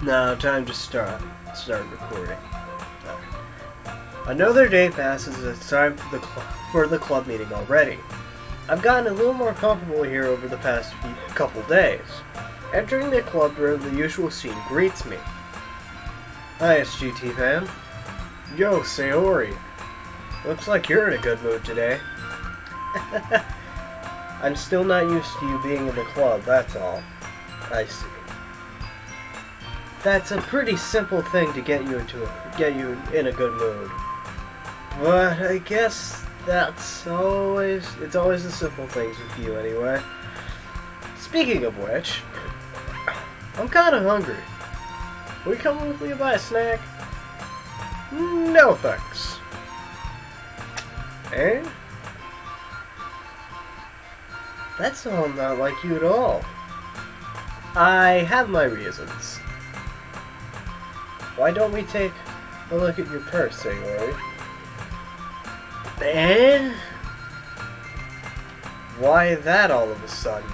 Now, time to start recording. Another day passes. It's time for the club meeting already. I've gotten a little more comfortable here over the past couple days. Entering the club room, the usual scene greets me. Hi, SGT fan. Yo, Sayori. Looks like you're in a good mood today. I'm still not used to you being in the club, that's all. I see. That's a pretty simple thing to get you in a good mood. But I guess it's always the simple things with you anyway. Speaking of which, I'm kinda hungry. Will you come with me to buy a snack? No thanks. Eh? That's all not like you at all. I have my reasons. Why don't we take a look at your purse, Sayori? Eh? Why that all of a sudden?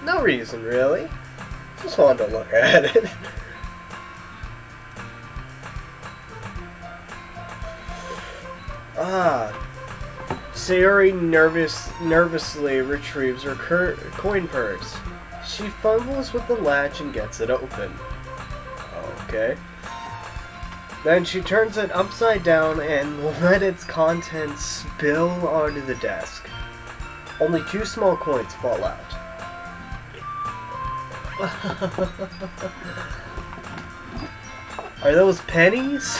No reason, really. Just wanted to look at it. Sayori nervously retrieves her coin purse. She fumbles with the latch and gets it open. Okay. Then she turns it upside down and let its contents spill onto the desk. Only 2 small coins fall out. Are those pennies?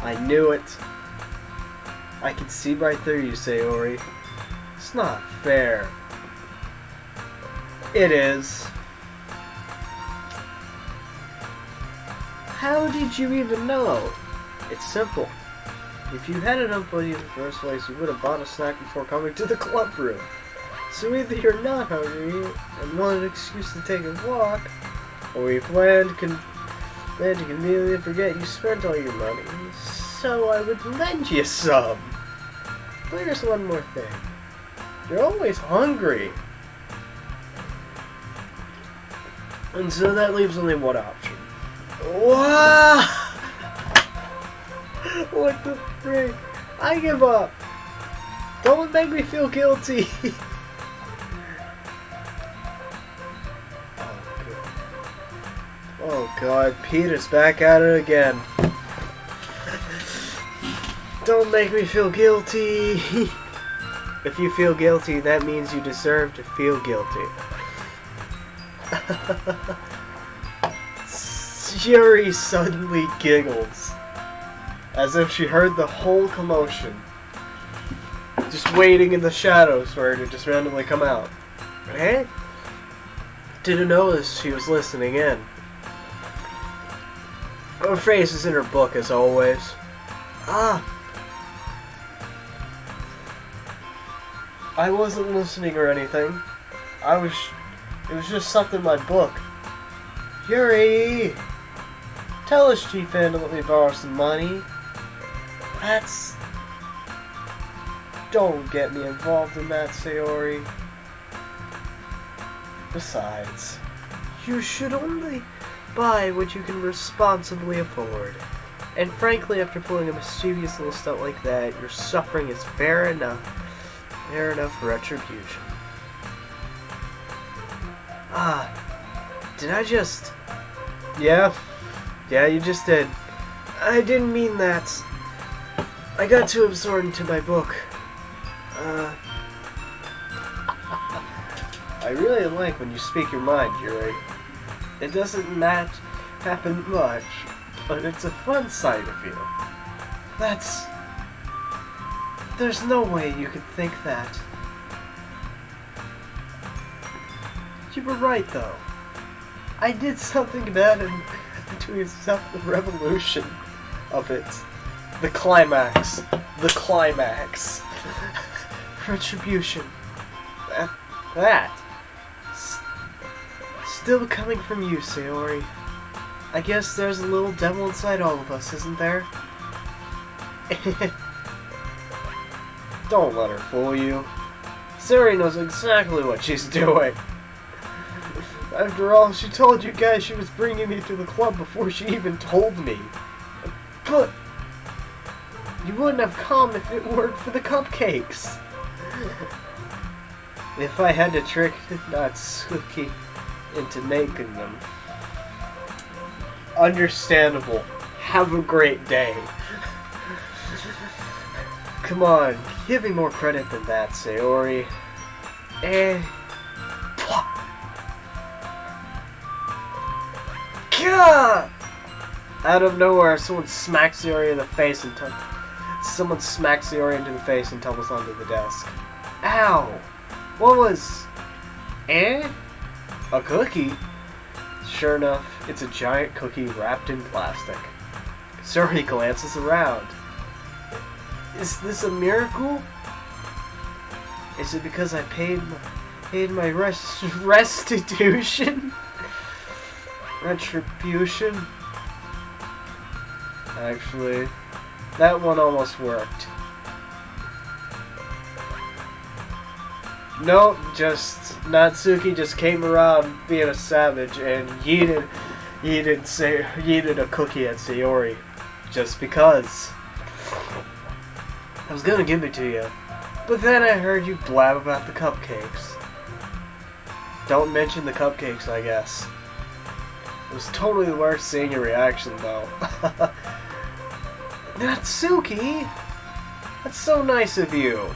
I knew it. I can see right through you, Sayori. It's not fair. It is. How did you even know? It's simple. If you hadn't unplugged in the first place, you would have bought a snack before coming to the club room. So either you're not hungry and want an excuse to take a walk, or you plan to conveniently forget you spent all your money, so I would lend you some. But here's one more thing. You're always hungry. And so that leaves only one option. Wow! What the frick? I give up. Don't make me feel guilty. Oh god, Peter's back at it again. Don't make me feel guilty. If you feel guilty, that means you deserve to feel guilty. Yuri suddenly giggles, as if she heard the whole commotion, just waiting in the shadows for her to just randomly come out. Eh? Didn't notice she was listening in. Her face is in her book as always. I wasn't listening or anything. It was just something in my book. Yuri! Tell us, Chief Ann, to let me borrow some money. Don't get me involved in that, Sayori. Besides, you should only buy what you can responsibly afford. And frankly, after pulling a mischievous little stunt like that, your suffering is fair enough retribution. Did I just... Yeah, you just did. I didn't mean that. I got too absorbed into my book. I really like when you speak your mind, Yuri. It doesn't happen much, but it's a fun side of you. There's no way you could think that. You were right, though. I did something about it to accept the revolution of it. The climax. Retribution. That. Still coming from you, Sayori. I guess there's a little devil inside all of us, isn't there? Don't let her fool you. Sayori knows exactly what she's doing. After all, she told you guys she was bringing me to the club before she even told me. But you wouldn't have come if it weren't for the cupcakes. If I had to trick Natsuki into making them. Understandable. Have a great day. Come on, give me more credit than that, Sayori. Gah! Out of nowhere, someone smacks Sayori in the face and tumbles onto the desk. Ow! What was... A cookie? Sure enough, it's a giant cookie wrapped in plastic. Sayori glances around. Is this a miracle? Is it because I paid my restitution? Retribution? Actually, that one almost worked. Nope, just Natsuki just came around being a savage and yeeted a cookie at Sayori. Just because. I was gonna give it to you, but then I heard you blab about the cupcakes. Don't mention the cupcakes, I guess. It was totally worth seeing your reaction, though. Natsuki! That's so nice of you.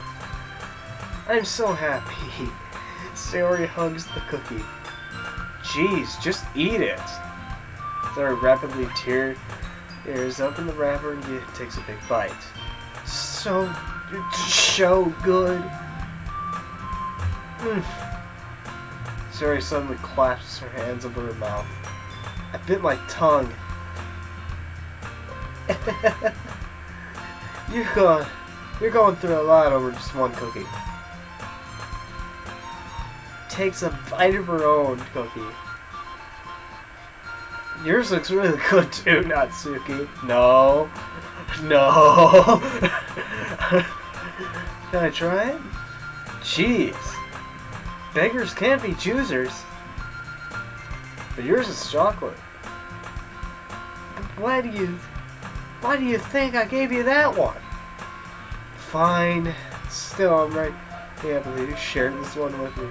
I'm so happy. Sayori hugs the cookie. Jeez, just eat it. Sayori rapidly tears open the wrapper and takes a big bite. So good. Sayori suddenly clasps her hands over her mouth. I bit my tongue. You're going through a lot over just one cookie. Takes a bite of her own cookie. Yours looks really good too, Natsuki. No. Can I try it? Jeez. Beggars can't be choosers. But yours is chocolate. But why do you think I gave you that one? Fine. Still, I'm right. Yeah, I believe you shared this one with me.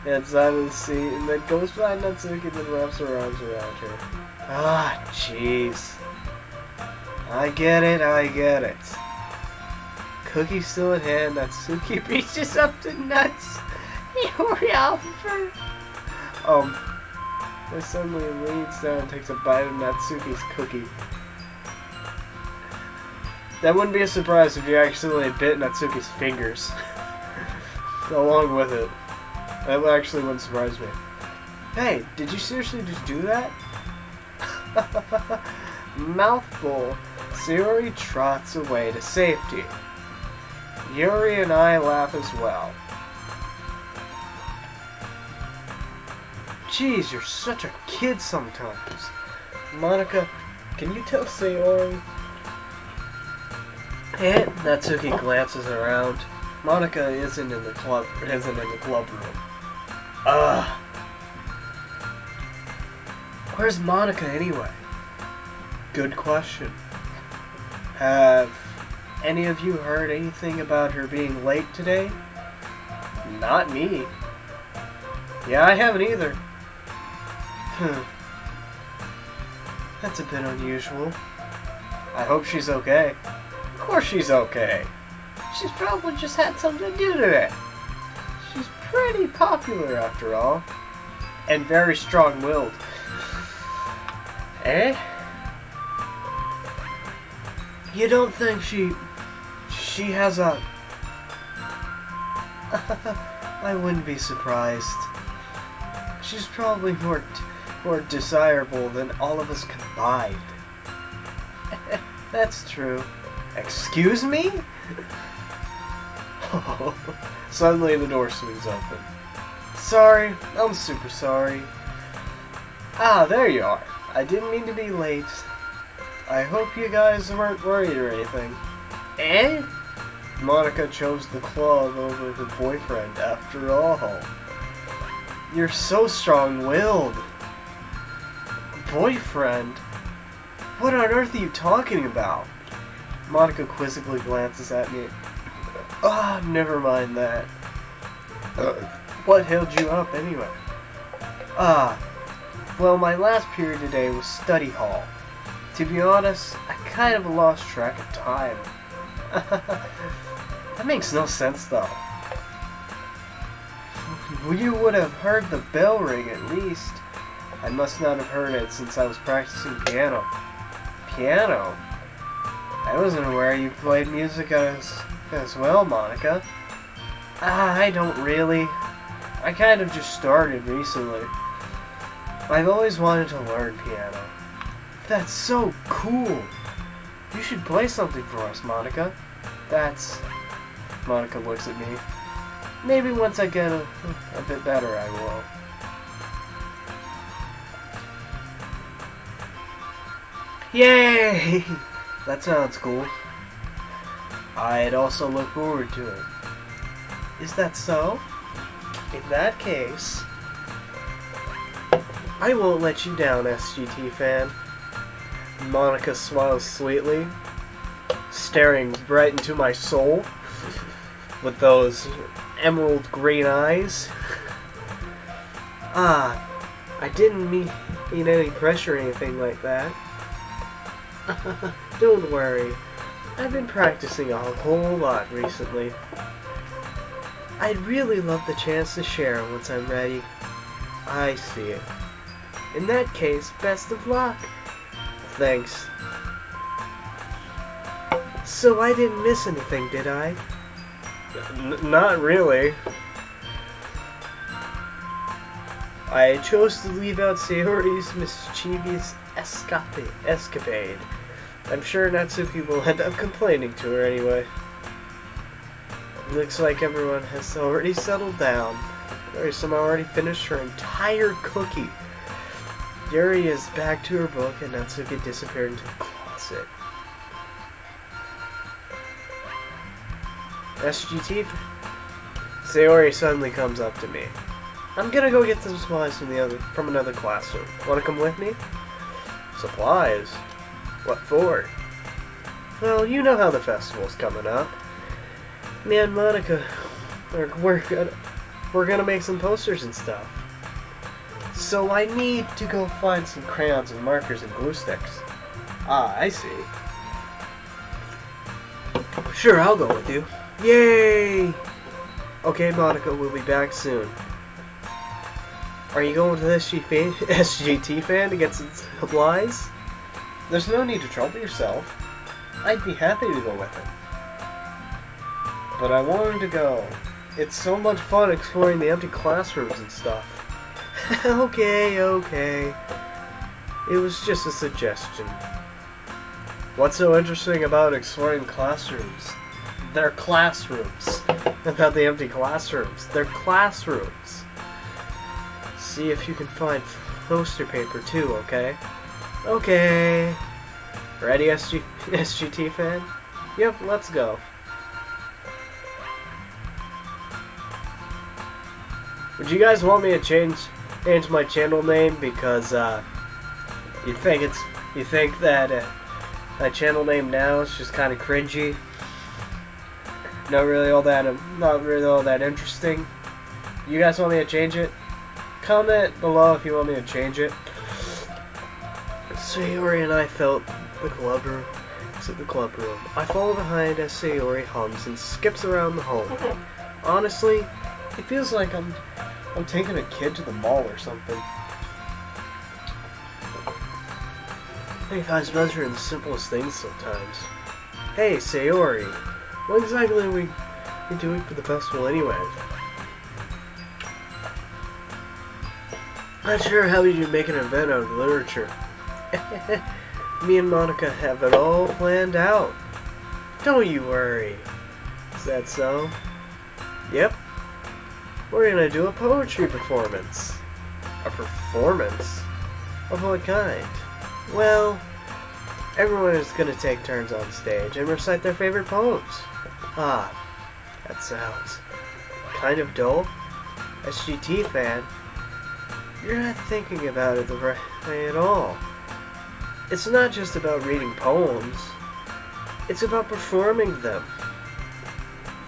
Inside of the seat, and then goes behind Natsuki and then wraps her arms around her. Ah, jeez. I get it. Cookie still at hand, Natsuki reaches up to Nuts. Hurry off of her. Then suddenly leans down and takes a bite of Natsuki's cookie. That wouldn't be a surprise if you accidentally bit Natsuki's fingers. Along with it. That actually wouldn't surprise me. Hey, did you seriously just do that? Mouthful. Sayori trots away to safety. Yuri and I laugh as well. Jeez, you're such a kid sometimes. Monica, can you tell Sayori? And Natsuki glances around. Monica isn't in the club room. Where's Monica anyway? Good question. Have any of you heard anything about her being late today? Not me. Yeah, I haven't either. That's a bit unusual. I hope she's okay. Of course she's okay. She's probably just had something to do today. She's pretty popular after all. And very strong-willed. Eh? You don't think she has a... I wouldn't be surprised. She's probably more desirable than all of us combined. That's true. Excuse me? Suddenly the door swings open. Sorry, I'm super sorry. Ah, there you are. I didn't mean to be late. I hope you guys weren't worried or anything. Eh? Monica chose the club over her boyfriend after all. You're so strong-willed. Boyfriend? What on earth are you talking about? Monica quizzically glances at me. Ah, never mind that. What held you up anyway? Well, my last period today was study hall. To be honest, I kind of lost track of time. That makes no sense though. You would have heard the bell ring at least. I must not have heard it since I was practicing piano. Piano? I wasn't aware you played music as well, Monica. I don't really. I kind of just started recently. I've always wanted to learn piano. That's so cool. You should play something for us, Monica. Monica looks at me. Maybe once I get a bit better, I will. Yay! That sounds cool. I'd also look forward to it. Is that so? In that case, I won't let you down, SGT fan. Monica smiles sweetly, staring right into my soul with those emerald green eyes. I didn't mean any pressure or anything like that. Don't worry, I've been practicing a whole lot recently. I'd really love the chance to share once I'm ready. I see it. In that case, best of luck. Thanks. So I didn't miss anything, did I? Not really. I chose to leave out Sayori's mischievous escapade. I'm sure Natsuki will end up complaining to her anyway. Looks like everyone has already settled down. Yuri-sama already finished her entire cookie. Yuri is back to her book and Natsuki disappeared into the closet. SGT? Sayori suddenly comes up to me. I'm gonna go get some supplies from another classroom. Wanna come with me? Supplies? What for? Well, you know how the festival's coming up. Me and Monica, we're gonna make some posters and stuff. So I need to go find some crayons and markers and glue sticks. Ah, I see. Sure, I'll go with you. Yay! Okay, Monica, we'll be back soon. Are you going to the SGT fan to get some supplies? There's no need to trouble yourself. I'd be happy to go with him. But I want him to go. It's so much fun exploring the empty classrooms and stuff. Okay. It was just a suggestion. What's so interesting about exploring classrooms? They're classrooms. About the empty classrooms. They're classrooms. See if you can find poster paper too, okay? Okay. Ready, SGT fan? Yep, let's go. Would you guys want me to change my channel name because you think that my channel name now is just kind of cringy, not really all that interesting? You guys want me to change it? Comment below if you want me to change it. Sayori and I felt the club room. I follow behind as Sayori hums and skips around the home. Honestly, it feels like I'm taking a kid to the mall or something. He finds pleasure in the simplest things sometimes. Hey, Sayori, what exactly are we doing for the festival anyway? Not sure how we do make an event out of literature. Me and Monica have it all planned out. Don't you worry. Is that so? Yep. We're gonna do a poetry performance. A performance? Of what kind? Well, everyone is gonna take turns on stage and recite their favorite poems. Ah, that sounds kind of dull. SGT fan, You're not thinking about it the right way at all. It's not just about reading poems. It's about performing them.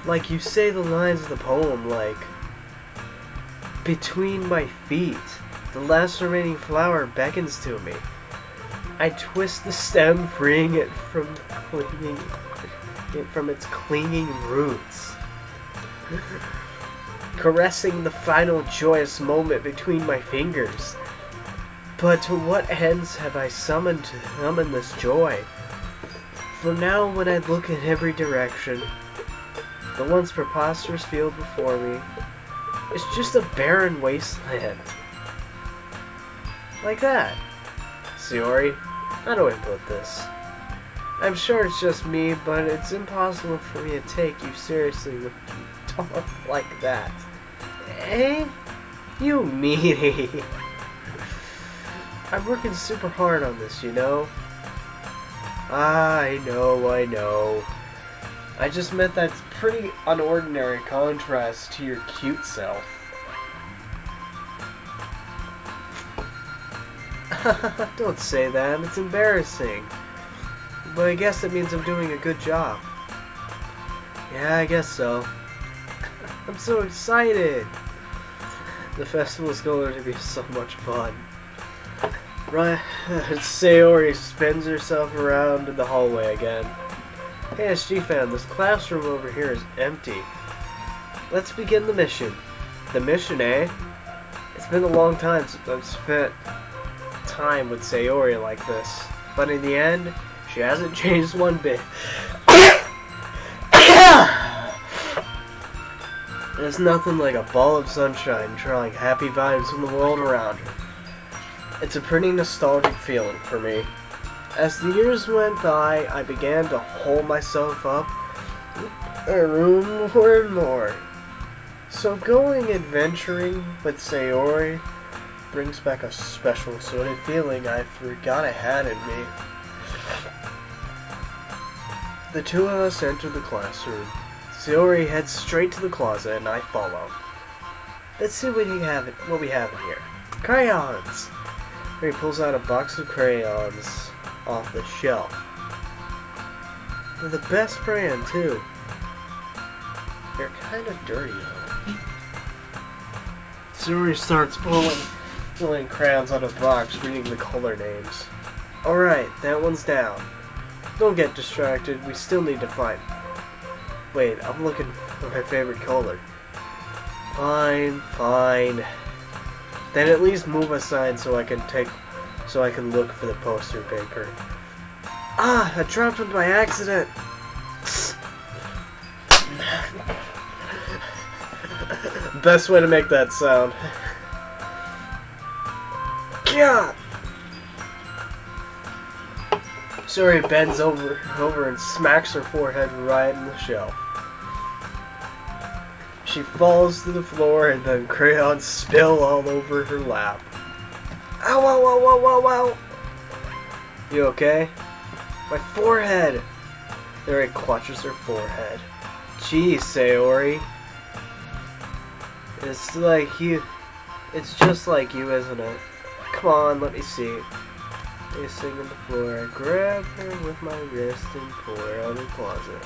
Like you say the lines of the poem like, "Between my feet, the last remaining flower beckons to me. I twist the stem, freeing it from its clinging roots. Caressing the final joyous moment between my fingers. But to what ends have I summoned this joy? For now, when I look in every direction, the once preposterous field before me is just a barren wasteland." Like that. Sayori, how do I put this? I'm sure it's just me, but it's impossible for me to take you seriously when you talk like that. Eh? You meanie. I'm working super hard on this, you know? I know. I just meant that's pretty unordinary contrast to your cute self. Don't say that, it's embarrassing. But I guess it means I'm doing a good job. Yeah, I guess so. I'm so excited! The festival's going to be so much fun. Right, Sayori spins herself around in the hallway again. Hey SG fan, this classroom over here is empty. Let's begin the mission. The mission, eh? It's been a long time since I've spent time with Sayori like this. But in the end, she hasn't changed one bit. There's nothing like a ball of sunshine drawing happy vibes from the world around her. It's a pretty nostalgic feeling for me. As the years went by, I began to hold myself up in a room more and more. So going adventuring with Sayori brings back a special sort of feeling I forgot I had in me. The two of us enter the classroom. Sayori heads straight to the closet and I follow. Let's see what we have in here. Crayons! He pulls out a box of crayons off the shelf. They're the best brand too. They're kind of dirty though. Sayori starts pulling crayons out of the box, reading the color names. Alright, that one's down. Don't get distracted, we still need to find. Wait, I'm looking for my favorite color. Fine. Then at least move aside so I can look for the poster paper. Ah, I dropped it by accident. Best way to make that sound. God. Sayori bends over and smacks her forehead right in the shelf. She falls to the floor and then crayons spill all over her lap. Ow. You okay? My forehead! Sayori clutches her forehead. Geez, Sayori. It's just like you, isn't it? Come on, let me see. Facing on the floor, I grab her with my wrist and pull her out of the closet.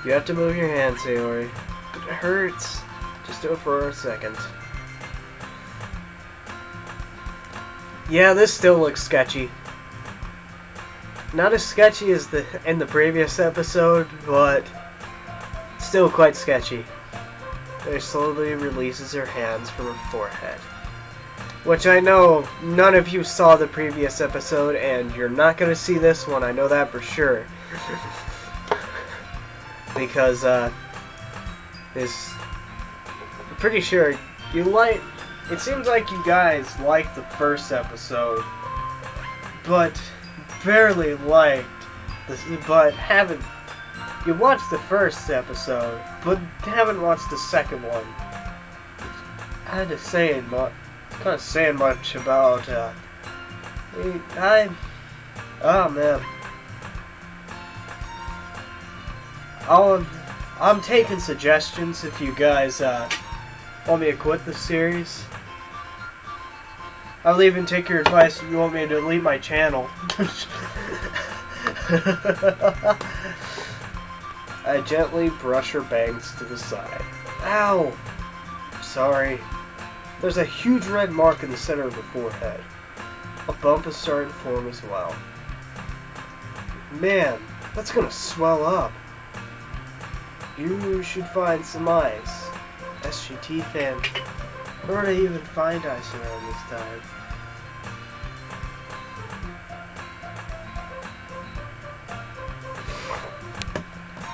You have to move your hand, Sayori. But it hurts. Just do it for a second. Yeah, this still looks sketchy. Not as sketchy as in the previous episode, but still quite sketchy. She slowly releases her hands from her forehead. Which I know none of you saw the previous episode, and you're not going to see this one, I know that for sure. Because, I'm pretty sure it seems like you guys liked the first episode, but barely liked you watched the first episode, but haven't watched the second one. I had to say kind of saying much about, oh man. I'm taking suggestions if you guys, want me to quit the series. I'll even take your advice if you want me to delete my channel. I gently brush her bangs to the side. Ow! Sorry. There's a huge red mark in the center of her forehead. A bump is starting to form as well. Man, that's gonna swell up. You should find some ice. SGT fan. Where would I even find ice around this time?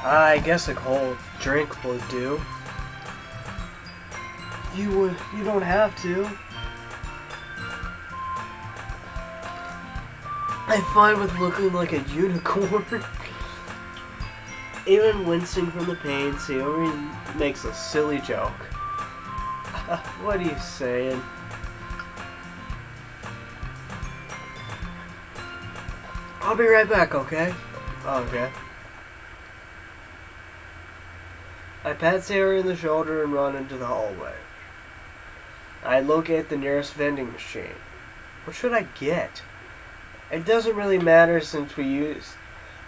I guess a cold drink would do. You don't have to. I'm fine with looking like a unicorn. Even wincing from the pain, Sayori makes a silly joke. What are you saying? I'll be right back, okay? Okay. I pat Sayori in the shoulder and run into the hallway. I locate the nearest vending machine. What should I get? It doesn't really matter since we use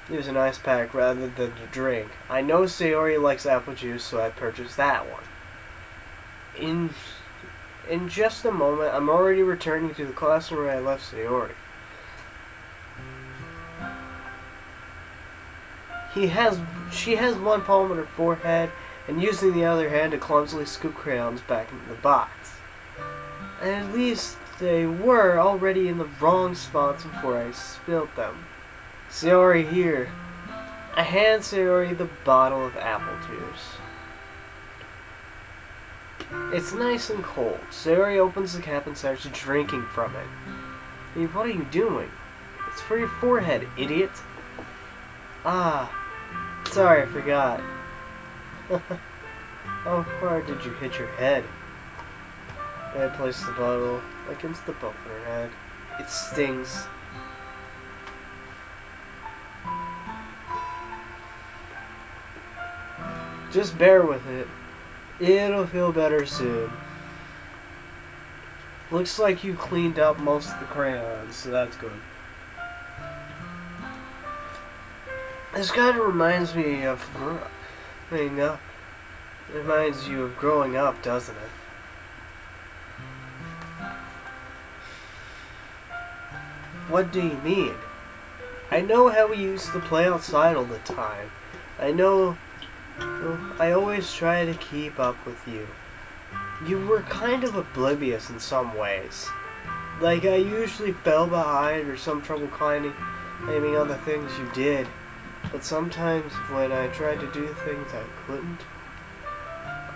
an ice pack rather than a drink. I know Sayori likes apple juice, so I purchased that one. In just a moment, I'm already returning to the classroom where I left Sayori. She has one palm on her forehead, and using the other hand to clumsily scoop crayons back into the box. And at least they were already in the wrong spots before I spilled them. Sayori, here. I hand Sayori the bottle of apple juice. It's nice and cold. Sayori opens the cap and starts drinking from it. Hey, what are you doing? It's for your forehead, idiot. Ah, sorry, I forgot. How hard did you hit your head? I placed the bottle against the bump in her head. It stings. Just bear with it. It'll feel better soon. Looks like you cleaned up most of the crayons, so that's good. This kind of reminds me of growing up. It reminds you of growing up, doesn't it? What do you mean? I know how we used to play outside all the time. I know I always try to keep up with you. You were kind of oblivious in some ways. Like I usually fell behind or some trouble claiming on the things you did. But sometimes when I tried to do things I couldn't,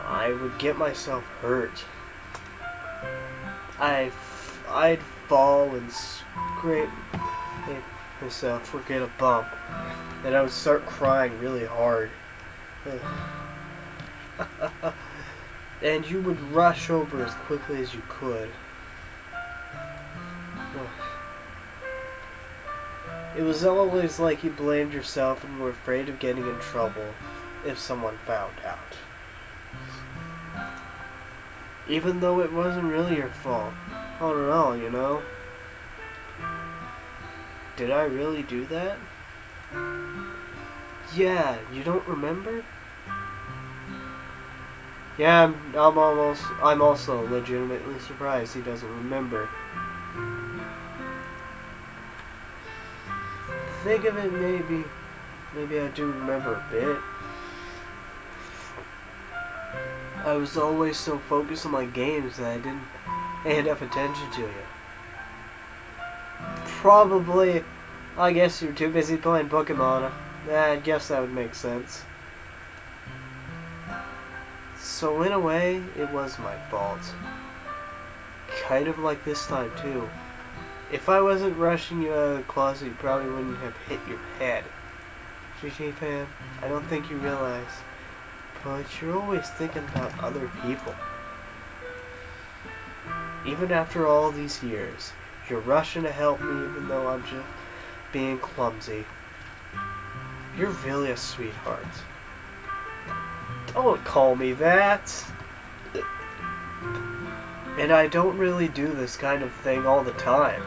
I would get myself hurt. I'd fall and scrape myself or get a bump, and I would start crying really hard. And you would rush over as quickly as you could. It was always like you blamed yourself and were afraid of getting in trouble if someone found out. Even though it wasn't really your fault. I don't know, you know? Did I really do that? Yeah, you don't remember? Yeah, I'm also legitimately surprised he doesn't remember. Think of it, maybe I do remember a bit. I was always so focused on my games that I didn't pay enough attention to you. Probably, I guess you're too busy playing Pokemon. I guess that would make sense. So in a way, it was my fault. Kind of like this time too. If I wasn't rushing you out of the closet, you probably wouldn't have hit your head. GG fan, I don't think you realize, but you're always thinking about other people. Even after all these years, you're rushing to help me even though I'm just being clumsy. You're really a sweetheart. Don't call me that. And I don't really do this kind of thing all the time.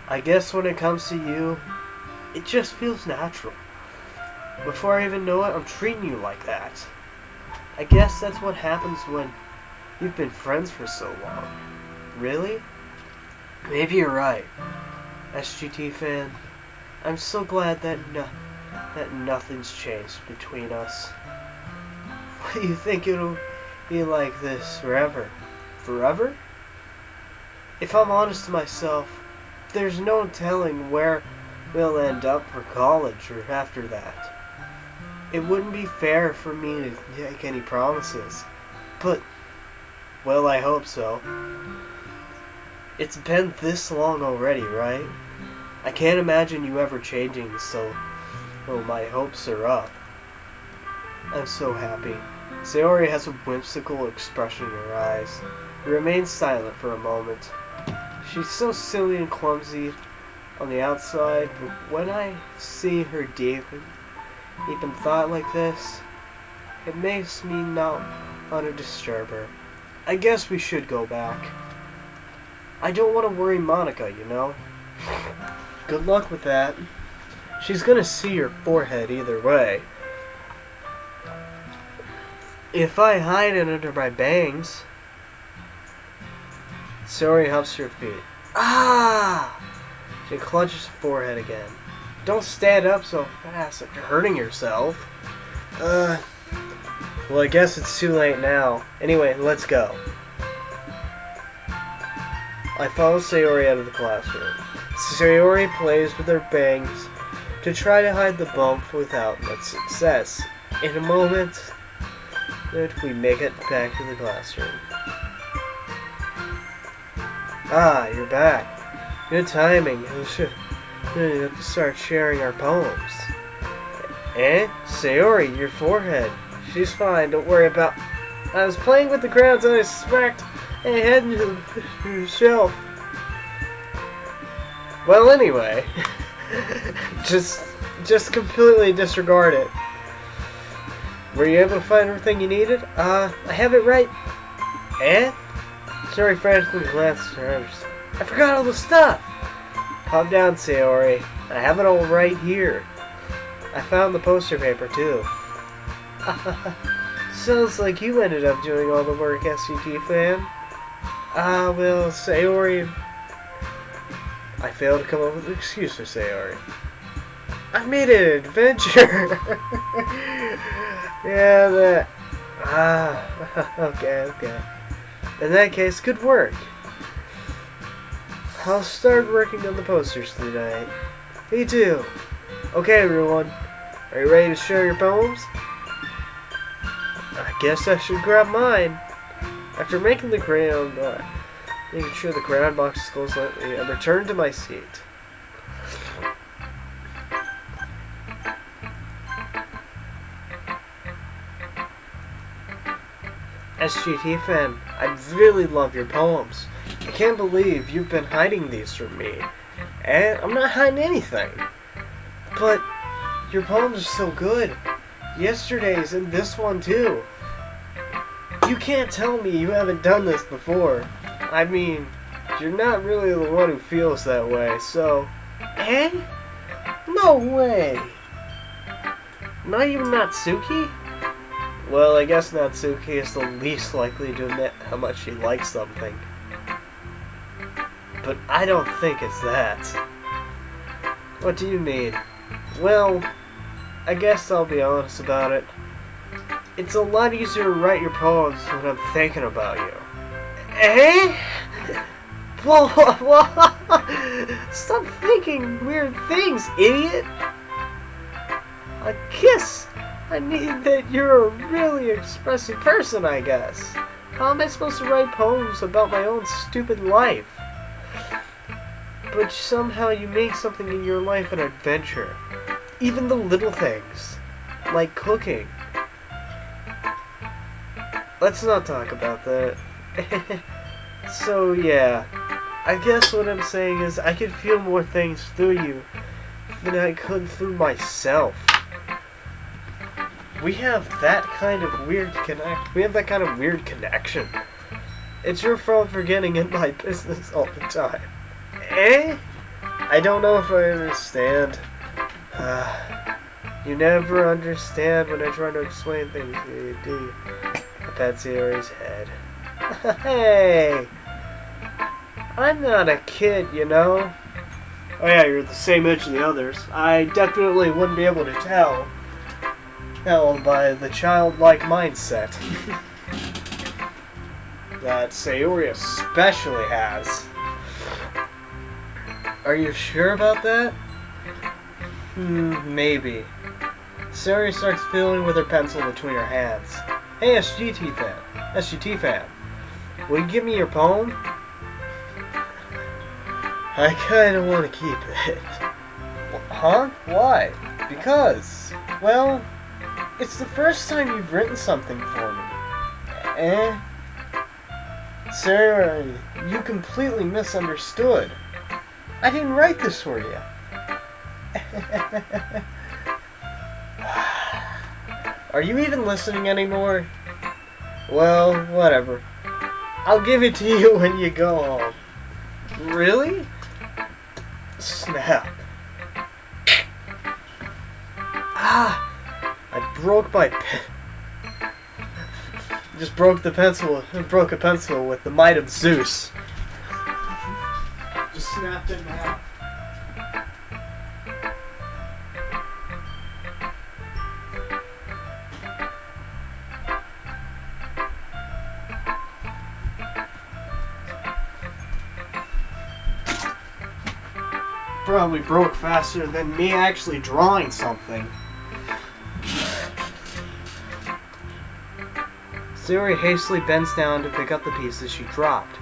I guess when it comes to you, it just feels natural. Before I even know it, I'm treating you like that. I guess that's what happens when you've been friends for so long. Really? Maybe you're right. SGT fan, I'm so glad that nothing's changed between us. What, you think it'll be like this forever? Forever? If I'm honest to myself, there's no telling where we'll end up for college or after that. It wouldn't be fair for me to make any promises, but, well, I hope so. It's been this long already, right? I can't imagine you ever changing, so well, my hopes are up. I'm so happy. Sayori has a whimsical expression in her eyes. He remains silent for a moment. She's so silly and clumsy on the outside, but when I see her deep in thought like this, it makes me not want to disturb her. I guess we should go back. I don't want to worry Monica, you know? Good luck with that. She's gonna see your forehead either way. If I hide it under my bangs... Sayori helps her feet. Ah! She clutches her forehead again. Don't stand up so fast like you're hurting yourself. Well, I guess it's too late now. Anyway, let's go. I follow Sayori out of the classroom. Sayori plays with her bangs to try to hide the bump without much success. In a moment, we make it back to the classroom. Ah, you're back. Good timing. We have to start sharing our poems. Eh? Sayori, your forehead. She's fine, don't worry about... I was playing with the crowns and I smacked a head into the shelf. Well, anyway. just completely disregard it. Were you able to find everything you needed? I have it right. Eh? Sayori frantically glanced at her. I forgot all the stuff. Calm down, Sayori. I have it all right here. I found the poster paper, too. Sounds like you ended up doing all the work, SCT fan. Well, Sayori... I failed to come up with an excuse for Sayori. I made an adventure! Yeah, that... okay. In that case, good work. I'll start working on the posters tonight. Me too. Okay, everyone. Are you ready to share your poems? I guess I should grab mine. After making the crayon, making sure the crayon box is closed lightly, I return to my seat. SGT fan, I really love your poems. I can't believe you've been hiding these from me. And I'm not hiding anything. But your poems are so good. Yesterday's and this one too. You can't tell me you haven't done this before. I mean, you're not really the one who feels that way, so... Eh? No way! Not even Natsuki? Well, I guess Natsuki is the least likely to admit how much she likes something. But I don't think it's that. What do you mean? Well, I guess I'll be honest about it. It's a lot easier to write your poems when I'm thinking about you. Eh? Whoa. Stop thinking weird things, idiot! I guess I mean that you're a really expressive person, I guess. How am I supposed to write poems about my own stupid life? But somehow you make something in your life an adventure. Even the little things. Like cooking. Let's not talk about that. So yeah, I guess what I'm saying is I can feel more things through you than I could through myself. We have that kind of weird connection. It's your fault for getting in my business all the time. Eh? I don't know if I understand. You never understand when I try to explain things to you, do you? I pat Sayori's head. Hey! I'm not a kid, you know? Oh yeah, you're the same age as the others. I definitely wouldn't be able to tell by the childlike mindset that Sayori especially has. Are you sure about that? Maybe. Sayori starts fiddling with her pencil between her hands. Hey, SGT fan. Will you give me your poem? I kinda wanna keep it. Huh? Why? Because, well, it's the first time you've written something for me. Eh? Sayori, you completely misunderstood. I didn't write this for you. Are you even listening anymore? Well, whatever. I'll give it to you when you go home. Really? Snap. I broke my pen. Just broke the pencil. Broke a pencil with the might of Zeus. Just snapped it in half. Probably broke faster than me actually drawing something. Sayori hastily bends down to pick up the pieces she dropped.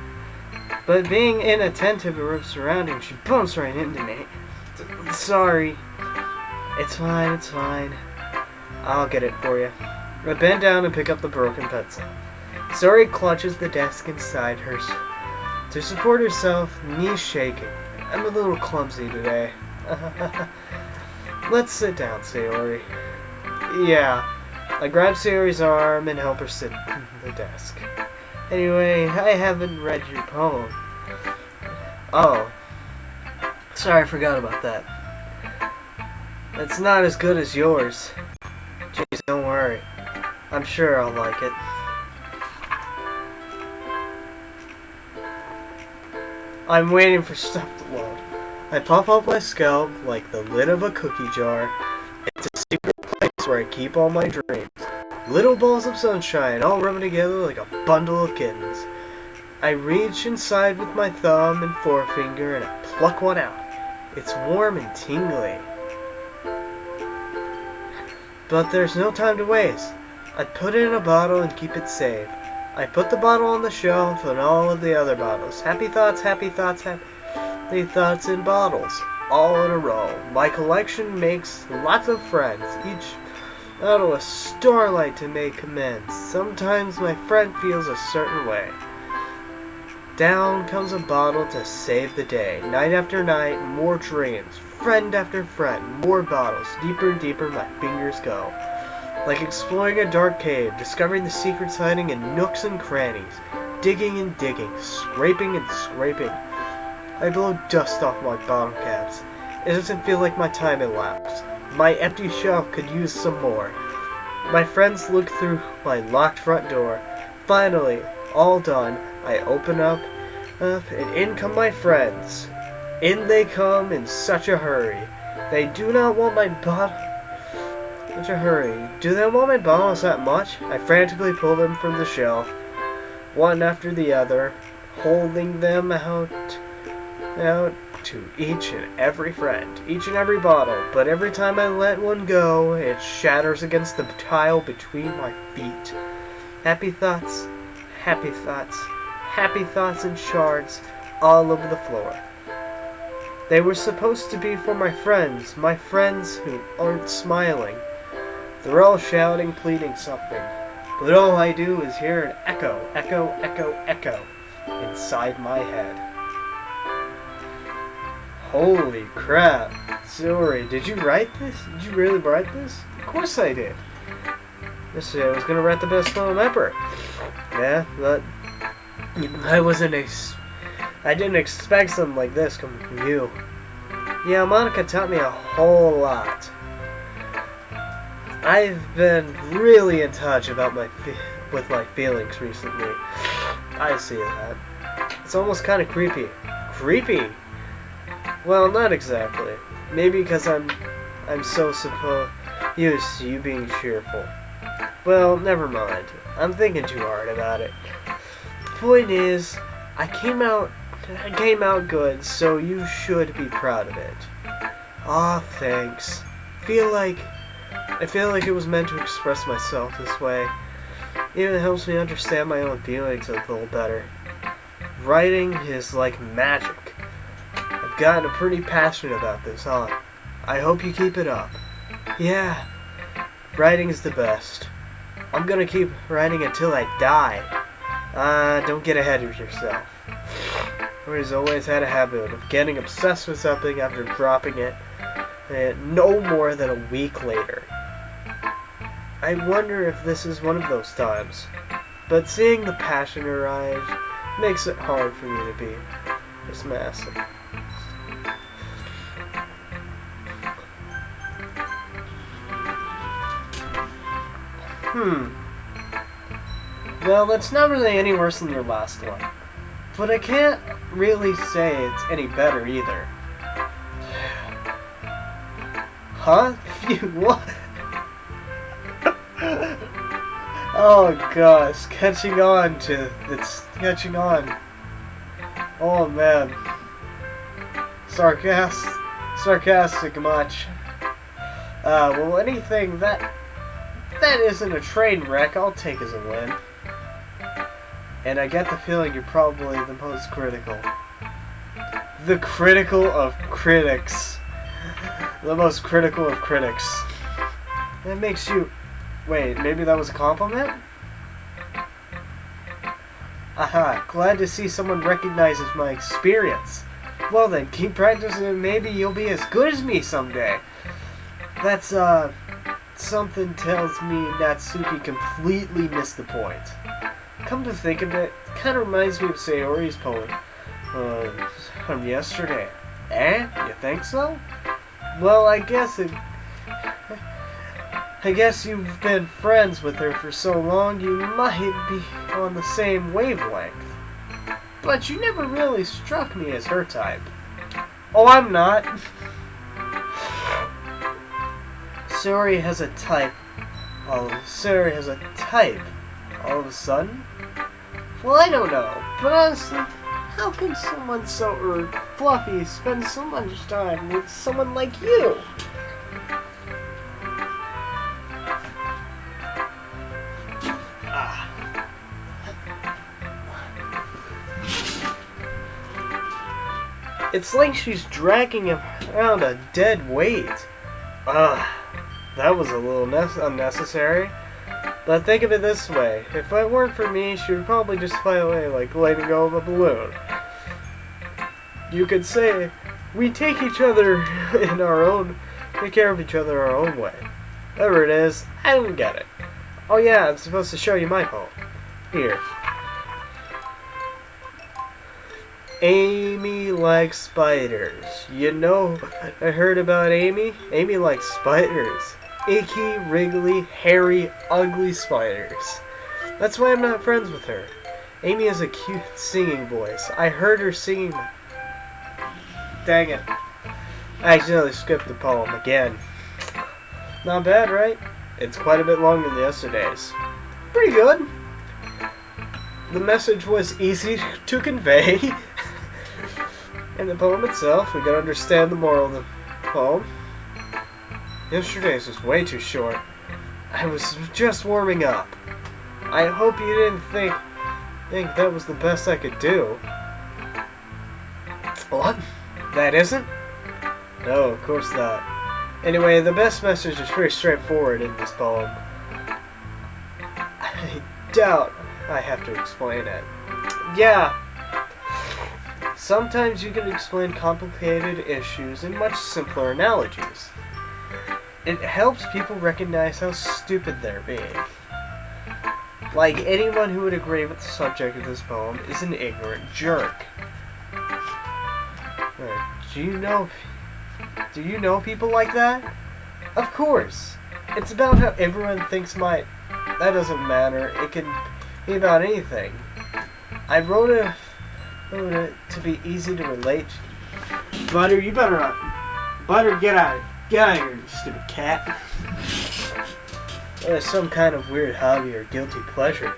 But being inattentive to her surroundings, she bumps right into me. Sorry. It's fine. I'll get it for you. I bend down and pick up the broken pencil. Sayori clutches the desk inside her to support herself, knees shaking. I'm a little clumsy today. Let's sit down, Sayori. Yeah. I grab Sayori's arm and help her sit at the desk. Anyway, I haven't read your poem. Oh. Sorry, I forgot about that. It's not as good as yours. Jeez, don't worry. I'm sure I'll like it. I'm waiting for stuff to load. I puff up my scalp like the lid of a cookie jar. It's a secret place where I keep all my dreams. Little balls of sunshine all rubbing together like a bundle of kittens. I reach inside with my thumb and forefinger and I pluck one out. It's warm and tingly. But there's no time to waste. I put it in a bottle and keep it safe. I put the bottle on the shelf and all of the other bottles. Happy thoughts in bottles. All in a row. My collection makes lots of friends. Each bottle a starlight to make amends. Sometimes my friend feels a certain way. Down comes a bottle to save the day. Night after night, more dreams. Friend after friend, more bottles. Deeper and deeper my fingers go. Like exploring a dark cave, discovering the secrets hiding in nooks and crannies. Digging and digging, scraping and scraping. I blow dust off my bottle caps. It doesn't feel like my time elapsed. My empty shelf could use some more. My friends look through my locked front door. Finally, all done, I open up, and in come my friends. In they come in such a hurry. They do not want my bottle. Such a hurry. Do they want my bottles that much? I frantically pull them from the shelf, one after the other, holding them out to each and every friend, each and every bottle. But every time I let one go, it shatters against the tile between my feet. Happy thoughts and shards all over the floor. They were supposed to be for my friends who aren't smiling. They're all shouting, pleading something. But all I do is hear an echo inside my head. Holy crap. Sayori, did you write this? Did you really write this? Of course I did. Yesterday I was gonna write the best poem ever. Yeah, but I didn't expect something like this coming from you. Yeah, Monica taught me a whole lot. I've been really in touch about with my feelings recently. I see that. It's almost kind of creepy. Creepy? Well, not exactly. Maybe because I'm so used to you being cheerful. Well, never mind. I'm thinking too hard about it. Point is, I came out good, so you should be proud of it. Aw, thanks. I feel like it was meant to express myself this way. It helps me understand my own feelings a little better. Writing is like magic. I've gotten pretty passionate about this, huh? I hope you keep it up. Yeah, writing's the best. I'm gonna keep writing until I die. Don't get ahead of yourself. I've always had a habit of getting obsessed with something after dropping it no more than a week later. I wonder if this is one of those times. But seeing the passion in her eyes makes it hard for me to be this massive. Well, it's not really any worse than your last one. But I can't really say it's any better either. Huh? What? Oh gosh, catching on. Oh man. Sarcastic much. Well, anything that isn't a train wreck, I'll take as a win. And I get the feeling you're probably the most critical. The critical of critics. The most critical of critics. That makes you... Wait, maybe that was a compliment? Aha, glad to see someone recognizes my experience. Well then, keep practicing and maybe you'll be as good as me someday. That's, something tells me Natsuki completely missed the point. Come to think of it, it kind of reminds me of Sayori's poem from yesterday. Eh? You think so? Well, I guess you've been friends with her for so long, you might be on the same wavelength. But you never really struck me as her type. Oh, I'm not. Sayori has a type. Sayori has a type. All of a sudden? Well, I don't know. But honestly, how can someone so fluffy spend so much time with someone like you? It's like she's dragging around a dead weight. That was a little unnecessary. But think of it this way. If it weren't for me, she would probably just fly away like letting go of a balloon. You could say, we take care of each other our own way. Whatever it is, I don't get it. Oh yeah, I'm supposed to show you my poem. Here. Amy likes spiders. You know, I heard about Amy. Amy likes spiders. Icky, wriggly, hairy, ugly spiders. That's why I'm not friends with her. Amy has a cute singing voice. I heard her singing... Dang it. I accidentally skipped the poem again. Not bad, right? It's quite a bit longer than yesterday's. Pretty good. The message was easy to convey. In the poem itself, we can understand the moral of the poem. Yesterday's was way too short. I was just warming up. I hope you didn't think that was the best I could do. What? That isn't? No, of course not. Anyway, the best message is pretty straightforward in this poem. I doubt I have to explain it. Yeah. Sometimes you can explain complicated issues in much simpler analogies. It helps people recognize how stupid they're being. Like, anyone who would agree with the subject of this poem is an ignorant jerk. Do you know people like that? Of course. It's about how everyone thinks that doesn't matter. It can be about anything. I wrote it to be easy to relate to. Butter, you better not. Butter, get out of here, you stupid cat. It's some kind of weird hobby or guilty pleasure.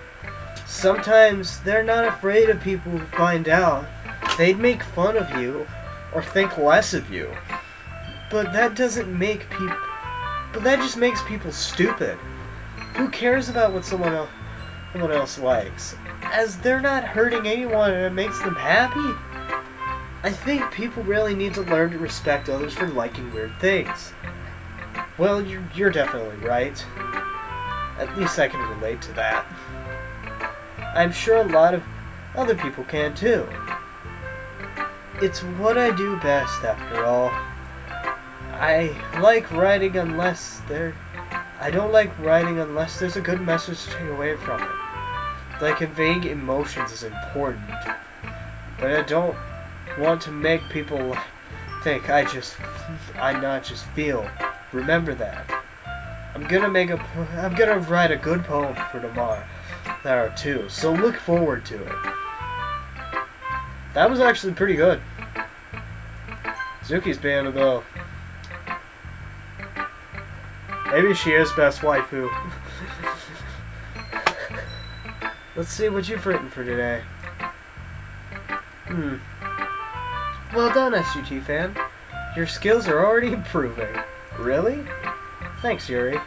Sometimes they're not afraid of people who find out. They'd make fun of you or think less of you. But that just makes people stupid. Who cares about what someone else likes? As they're not hurting anyone and it makes them happy. I think people really need to learn to respect others for liking weird things. Well, you're definitely right. At least I can relate to that. I'm sure a lot of other people can too. It's what I do best, after all. I don't like writing unless there's a good message to take away from it. Like, conveying emotions is important, but I don't want to make people think I not just feel. Remember that. I'm gonna write a good poem for tomorrow too, so look forward to it. That was actually pretty good. Zuki's being a little... Maybe she is best waifu. Let's see what you've written for today. Well done, SUT fan. Your skills are already improving. Really? Thanks, Yuri.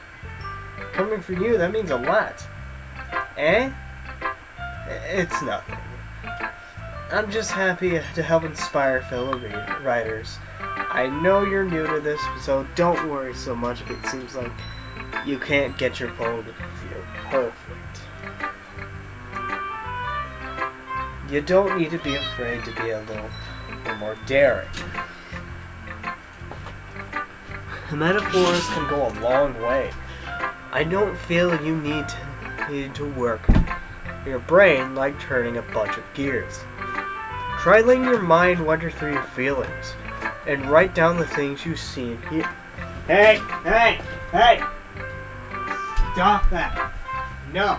Coming from you, that means a lot. Eh? It's nothing. I'm just happy to help inspire fellow writers. I know you're new to this, so don't worry so much if it seems like you can't get your poem to feel perfect. You don't need to be afraid to be a little more daring. Metaphors can go a long way. I don't feel you need to work your brain like turning a bunch of gears. Try letting your mind wander through your feelings and write down the things you see and hear. Hey! Stop that! No!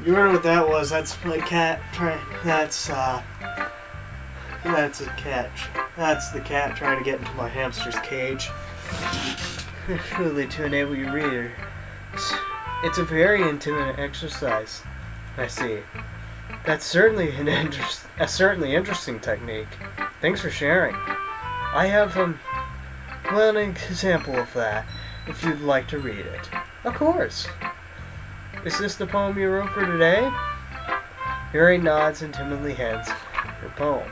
You remember what that was? That's my cat trying. That's a catch. That's the cat trying to get into my hamster's cage. Truly, to enable your reader. It's a very intimate exercise. I see. That's certainly a certainly interesting technique. Thanks for sharing. I have an example of that, if you'd like to read it. Of course. Is this the poem you wrote for today? Yuri nods and timidly hands her poem.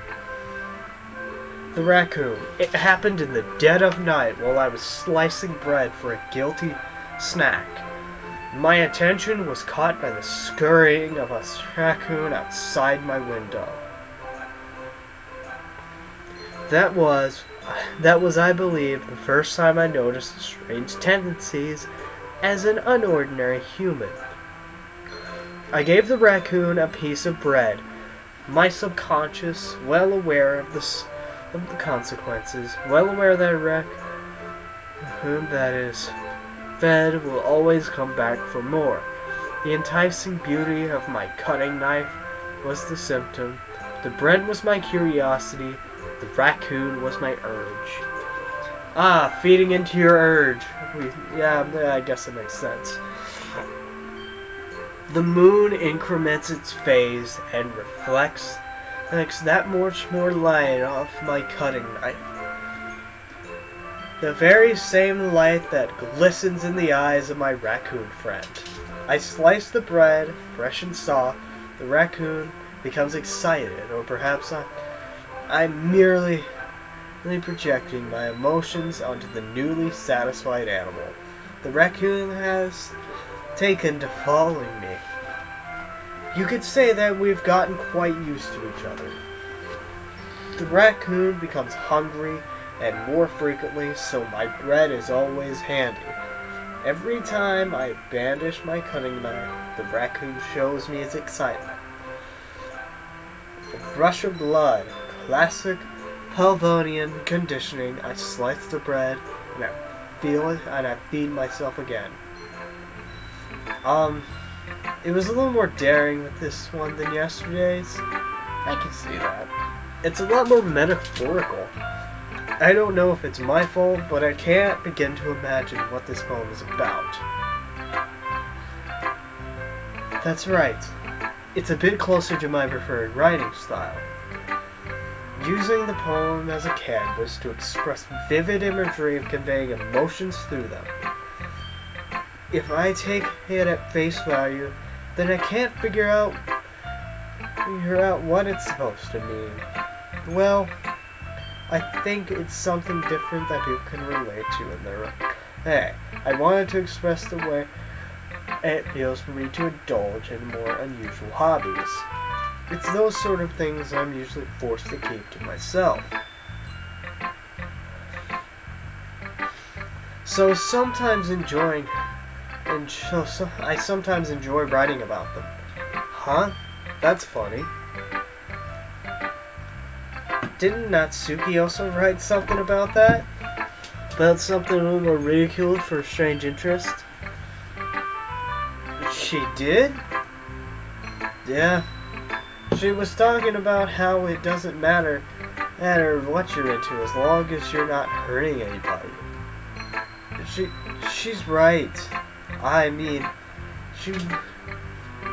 The raccoon. It happened in the dead of night while I was slicing bread for a guilty snack. My attention was caught by the scurrying of a raccoon outside my window. That was, I believe, the first time I noticed strange tendencies as an unordinary human. I gave the raccoon a piece of bread. My subconscious, well aware of the consequences, well aware that a raccoon that is fed will always come back for more. The enticing beauty of my cutting knife was the symptom. The bread was my curiosity. The raccoon was my urge. Ah, feeding into your urge. Yeah, I guess it makes sense. The moon increments its phase and reflects that much more light off my cutting knife. The very same light that glistens in the eyes of my raccoon friend. I slice the bread, fresh and soft. The raccoon becomes excited, or perhaps I'm merely projecting my emotions onto the newly satisfied animal. The raccoon has taken to following me. You could say that we've gotten quite used to each other. The raccoon becomes hungry and more frequently, so my bread is always handy. Every time I bandish my cutting knife, the raccoon shows me his excitement. A rush of blood, classic Pavlonian conditioning. I slice the bread, and I feel it, and I feed myself again. It was a little more daring with this one than yesterday's. I can see that. It's a lot more metaphorical. I don't know if it's my fault, but I can't begin to imagine what this poem is about. That's right. It's a bit closer to my preferred writing style. Using the poem as a canvas to express vivid imagery and conveying emotions through them. If I take it at face value, then I can't figure out what it's supposed to mean. Well, I think it's something different that people can relate to in their own. Hey, I wanted to express the way it feels for me to indulge in more unusual hobbies. It's those sort of things I'm usually forced to keep to myself. So I sometimes enjoy writing about them. Huh? That's funny. Didn't Natsuki also write something about that? About something a little more ridiculed for a strange interest? She did? Yeah. She was talking about how it doesn't matter what you're into as long as you're not hurting anybody. She's right. I mean,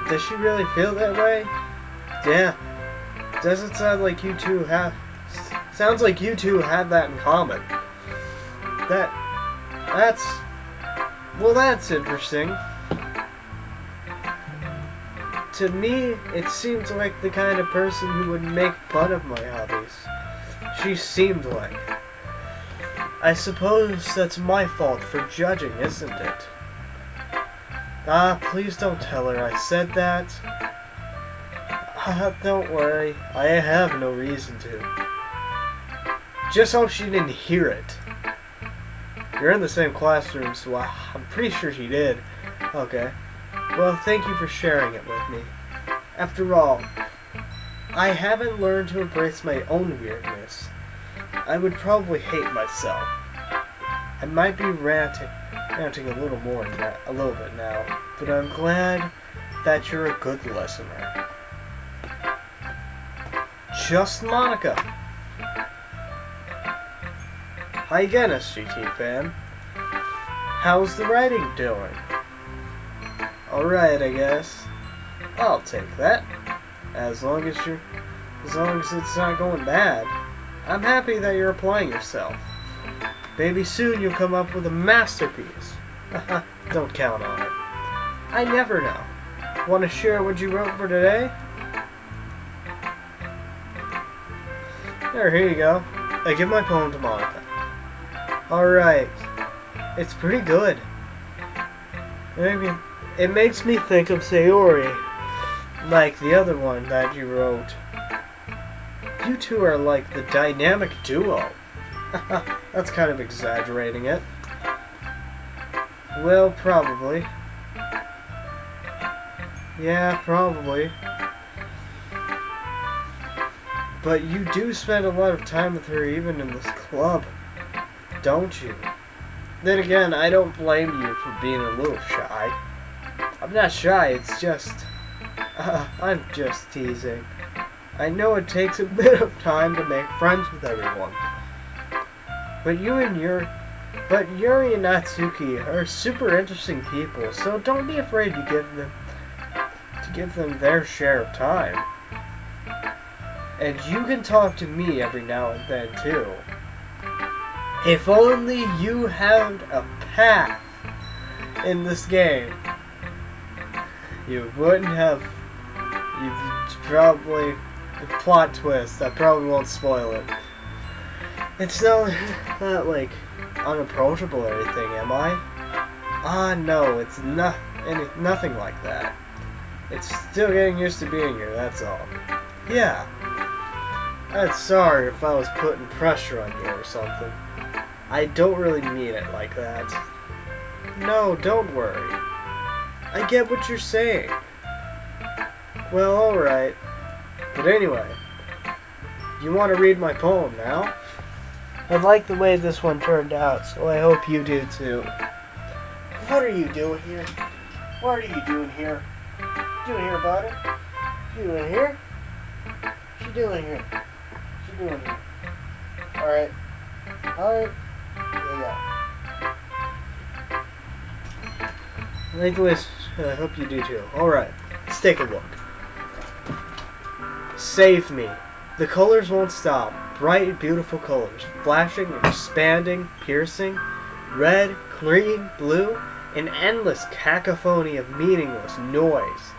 does she really feel that way? Yeah. Doesn't sound like you two have. Sounds like you two have that in common. That's interesting. To me, it seems like the kind of person who would make fun of my hobbies. She seemed like. I suppose that's my fault for judging, isn't it? Please don't tell her I said that. Don't worry, I have no reason to. Just hope she didn't hear it. You're in the same classroom, so I'm pretty sure she did. Okay. Well, thank you for sharing it with me. After all, I haven't learned to embrace my own weirdness. I would probably hate myself. I might be ranting a little bit now, but I'm glad that you're a good listener. Just Monica. Hi again, SGT fan. How's the writing doing? Alright, I guess. I'll take that. As long as it's not going bad. I'm happy that you're applying yourself. Maybe soon you'll come up with a masterpiece. Don't count on it. I never know. Want to share what you wrote for today? Here you go. I give my poem to Monica. Alright. It's pretty good. It makes me think of Sayori, like the other one that you wrote. You two are like the dynamic duo. That's kind of exaggerating it. Well, probably. Yeah, probably. But you do spend a lot of time with her even in this club, don't you? Then again, I don't blame you for being a little shy. I'm not shy, it's just... I'm just teasing. I know it takes a bit of time to make friends with everyone. But Yuri and Natsuki are super interesting people, so don't be afraid to give them their share of time. And you can talk to me every now and then too. If only you had a path in this game, you wouldn't have. You've probably the plot twist. I probably won't spoil it. It's not like unapproachable or anything, am I? No, it's nothing like that. It's still getting used to being here. That's all. Yeah. I'm sorry if I was putting pressure on you or something. I don't really mean it like that. No, don't worry. I get what you're saying. Well, alright. But anyway, you want to read my poem now? I like the way this one turned out, so I hope you do too. What are you doing here? What are you doing here? Doing here, buddy? You doing here? What you doing here? What you doing here? Alright. Alright. There you go. I like the way, I hope you do too. Alright. Let's take a look. Save me. The colors won't stop. Bright, beautiful colors. Flashing, expanding, piercing. Red, green, blue. An endless cacophony of meaningless noise.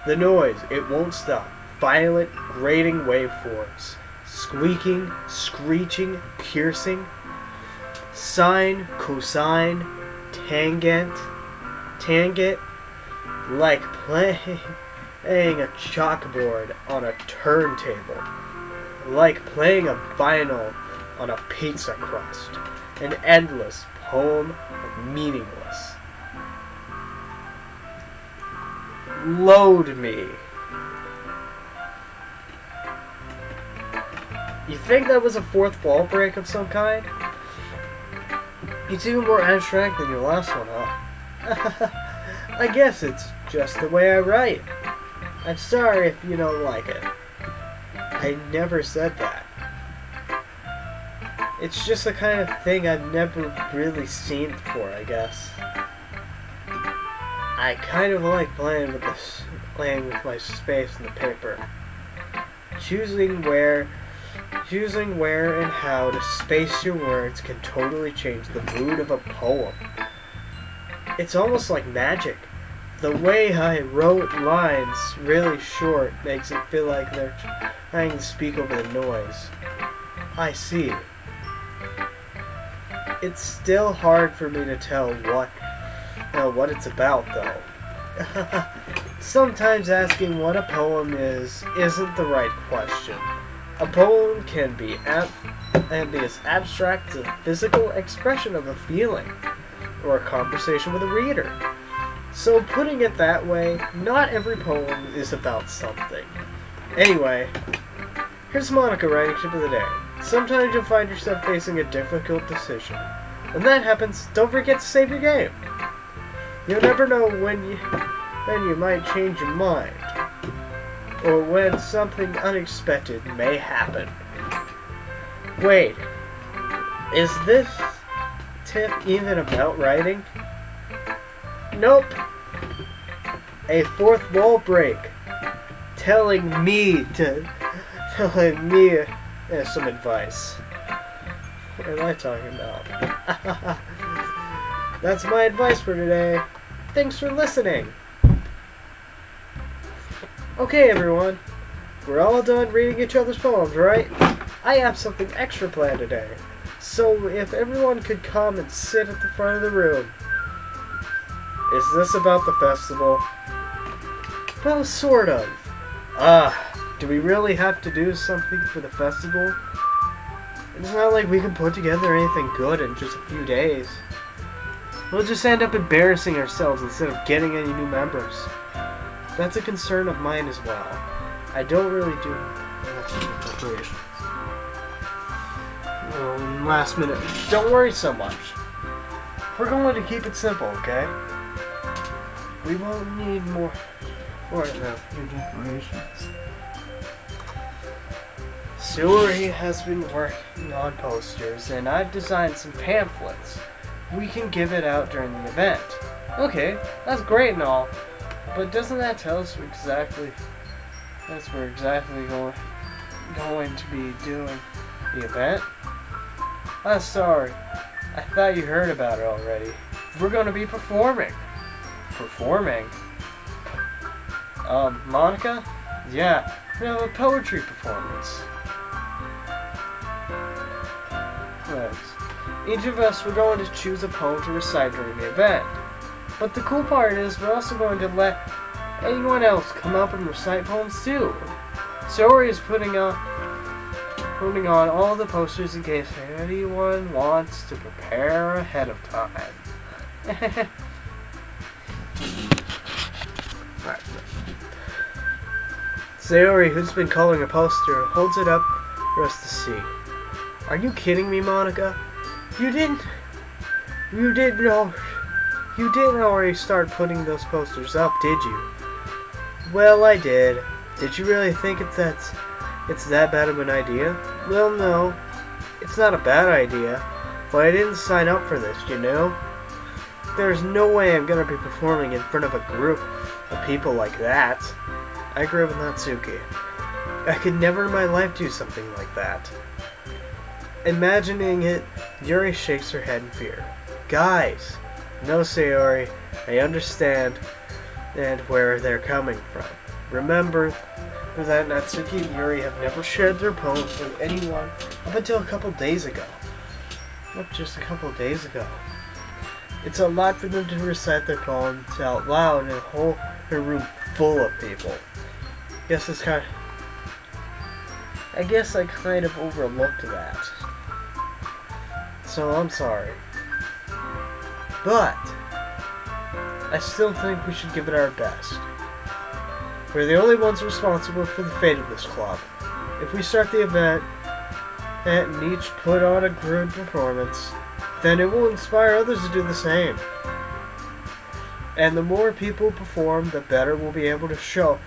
The noise, it won't stop. Violent, grating waveforms. Squeaking, screeching, piercing. Sine, cosine, tangent. Like playing a chalkboard on a turntable. Like playing a vinyl on a pizza crust. An endless poem of meaningless. Load me. You think that was a fourth wall break of some kind? It's even more abstract than your last one, huh? I guess it's just the way I write. I'm sorry if you don't like it. I never said that. It's just the kind of thing I've never really seen before, I guess. I kind of like playing with my space in the paper. Choosing where and how to space your words can totally change the mood of a poem. It's almost like magic. The way I wrote lines really short makes it feel like they're trying to speak over the noise. I see. It's still hard for me to tell what it's about, though. Sometimes asking what a poem is isn't the right question. A poem can be as abstract as a physical expression of a feeling, or a conversation with a reader. So putting it that way, not every poem is about something. Anyway, here's Monica writing tip of the day. Sometimes you'll find yourself facing a difficult decision. When that happens, don't forget to save your game. You'll never know when you might change your mind, or when something unexpected may happen. Wait, is this tip even about writing? Nope. A fourth wall break. Telling me some advice. What am I talking about? That's my advice for today. Thanks for listening. Okay, everyone. We're all done reading each other's poems, right? I have something extra planned today. So if everyone could come and sit at the front of the room. Is this about the festival? Well, sort of. Do we really have to do something for the festival? It's not like we can put together anything good in just a few days. We'll just end up embarrassing ourselves instead of getting any new members. That's a concern of mine as well. I don't really do preparations. Last minute. Don't worry so much. We're going to keep it simple, okay? We won't need more decorations. Suri has been working on posters, and I've designed some pamphlets. We can give it out during the event. Okay, that's great and all, but doesn't that tell us we're exactly going to be doing the event? Sorry. I thought you heard about it already. We're going to be performing. Performing? Monica? Yeah, we have a poetry performance. Right. Each of us, we're going to choose a poem to recite during the event. But the cool part is we're also going to let anyone else come up and recite poems too. Sori is putting on all the posters in case anyone wants to prepare ahead of time. Alright. Sayori, who's been calling a poster, holds it up for us to see. Are you kidding me, Monica? You didn't already start putting those posters up, did you? Well, I did. Did you really think it's that bad of an idea? Well, no. It's not a bad idea, but I didn't sign up for this, you know? There's no way I'm gonna be performing in front of a group of people like that. I agree with Natsuki. I could never in my life do something like that. Imagining it, Yuri shakes her head in fear. Guys! No, Sayori, I understand and where they're coming from. Remember that Natsuki and Yuri have never shared their poems with anyone up until a couple days ago. Not just a couple days ago. It's a lot for them to recite their poems out loud in a room full of people. I guess I kind of overlooked that. So I'm sorry. But I still think we should give it our best. We're the only ones responsible for the fate of this club. If we start the event and each put on a good performance, then it will inspire others to do the same. And the more people perform, the better we'll be able to show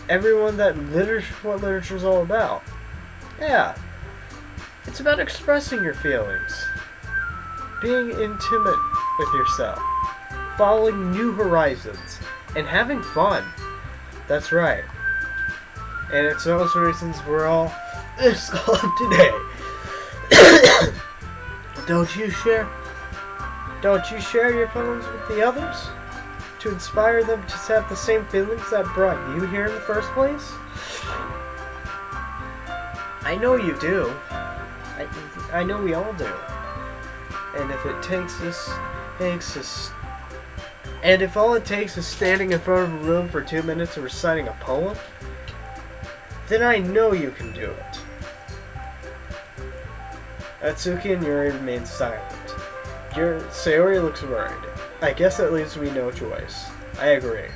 everyone that what literature is all about. Yeah, it's about expressing your feelings, being intimate with yourself, following new horizons, and having fun. That's right. And it's those reasons we're all this club today. Don't you share your poems with the others? To inspire them to have the same feelings that brought you here in the first place? I know you do. I know we all do. And if all it takes is standing in front of a room for 2 minutes and reciting a poem, then I know you can do it. Atsuki and Yuri remain silent. Sayori looks worried. I guess that leaves me no choice. I agree.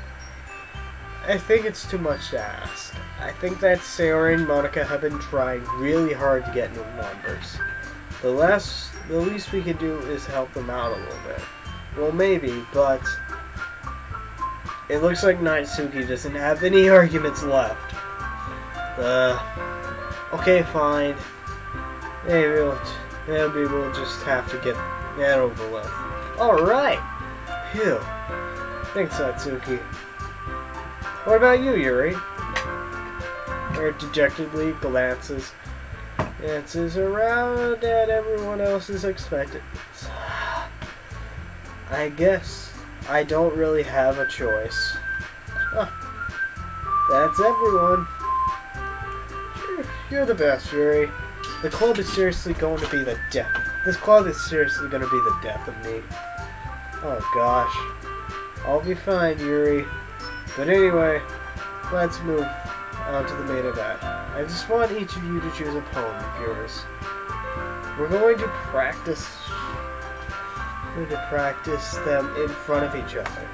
I think it's too much to ask. I think that Sayori and Monica have been trying really hard to get new numbers. The least we can do is help them out a little bit. Well, maybe, but it looks like Natsuki doesn't have any arguments left. Okay, fine. Maybe we'll just have to get that over with. Alright! Phew. Thanks, Natsuki. What about you, Yuri? Or dejectedly glances around at everyone else's expectations. I guess I don't really have a choice. That's everyone. You're the best, Yuri. This club is seriously going to be the death of me. Oh gosh. I'll be fine, Yuri. But anyway, let's move on to the main event. I just want each of you to choose a poem of yours. We're going to practice them in front of each other.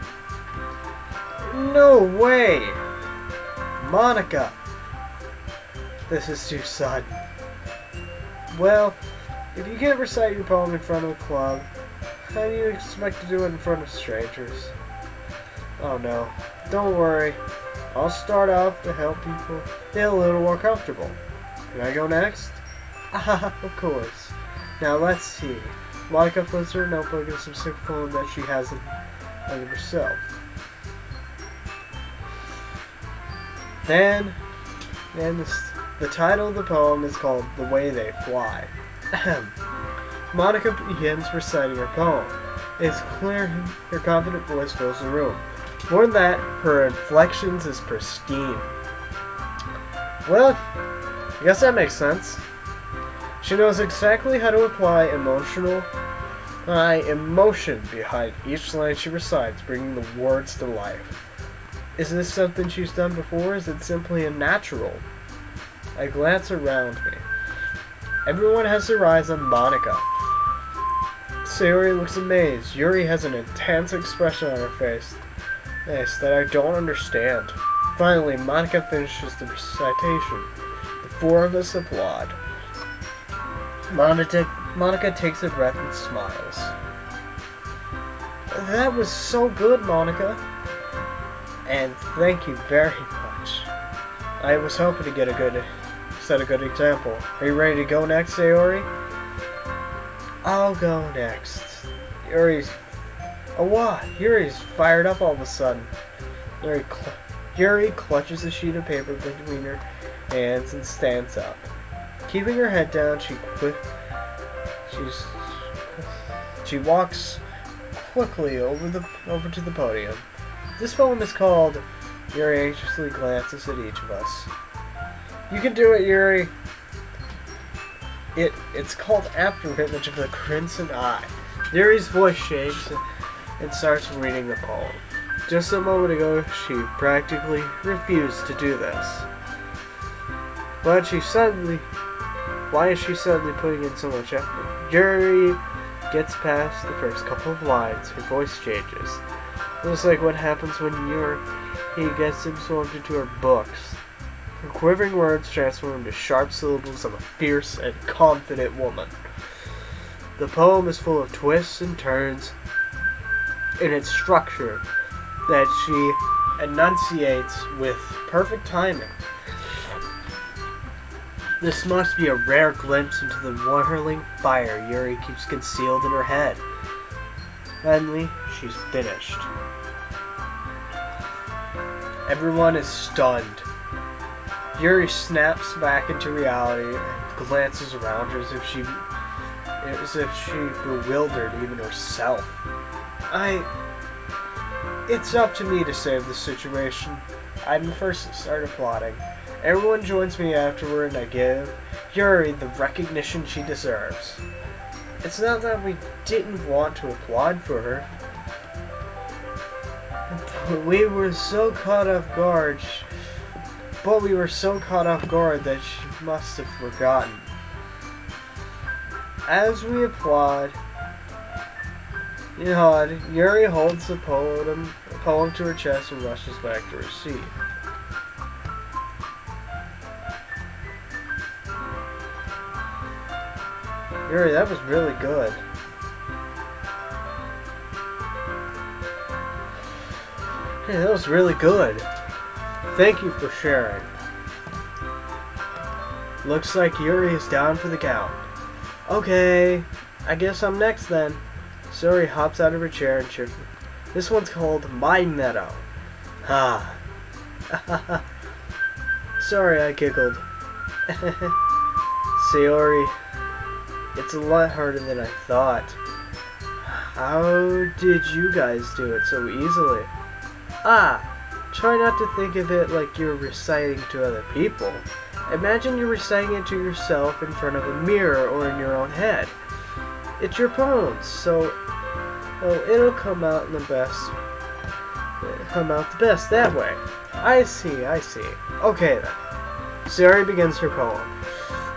No way! Monica! This is too sudden. Well, if you can't recite your poem in front of a club, how do you expect to do it in front of strangers? Oh no. Don't worry. I'll start off to help people feel a little more comfortable. Can I go next? Of course. Now let's see. Monica flips her notebook and some sick poem that she has of herself. Then the title of the poem is called The Way They Fly. Monica begins reciting her poem. It's clear her confident voice fills the room. More than that, her inflections is pristine. Well, I guess that makes sense. She knows exactly how to apply emotion behind each line she recites, bringing the words to life. Is this something she's done before, or is it simply a natural? I glance around me. Everyone has their eyes on Monica. Sayori looks amazed. Yuri has an intense expression on her face that I don't understand. Finally, Monica finishes the recitation. The four of us applaud. Monica takes a breath and smiles. That was so good, Monica. And thank you very much. I was hoping to set a good example. Are you ready to go next, Sayori? I'll go next. Yuri's fired up all of a sudden. Yuri clutches a sheet of paper between her hands and stands up. Keeping her head down, she walks quickly over to the podium. This poem is called Yuri anxiously glances at each of us. You can do it, Yuri. It's called After Image of the Crimson Eye. Yuri's voice shakes and starts reading the poem. Just a moment ago, she practically refused to do this. But why is she suddenly putting in so much effort? Yuri gets past the first couple of lines. Her voice changes. Looks like what happens when he gets absorbed into her books. Her quivering words transform into sharp syllables of a fierce and confident woman. The poem is full of twists and turns in its structure that she enunciates with perfect timing. This must be a rare glimpse into the whirling fire Yuri keeps concealed in her head. Finally, she's finished. Everyone is stunned. Yuri snaps back into reality and glances around her as if she bewildered even herself. It's up to me to save the situation. I'm the first to start applauding. Everyone joins me afterward and I give Yuri the recognition she deserves. It's not that we didn't want to applaud for her, but we were so caught off guard that she must have forgotten. As we applaud, Yuri holds the poem to her chest and rushes back to her seat. Yuri, that was really good. Hey, that was really good. Thank you for sharing. Looks like Yuri is down for the count. Okay, I guess I'm next then. Sayori hops out of her chair and cheerfully. This one's called My Meadow. Ah. Sorry, I giggled. Sayori, it's a lot harder than I thought. How did you guys do it so easily? Try not to think of it like you're reciting to other people. Imagine you're reciting it to yourself in front of a mirror or in your own head. It's your poems, so it'll come out the best that way. I see. Okay then. Sayori begins her poem.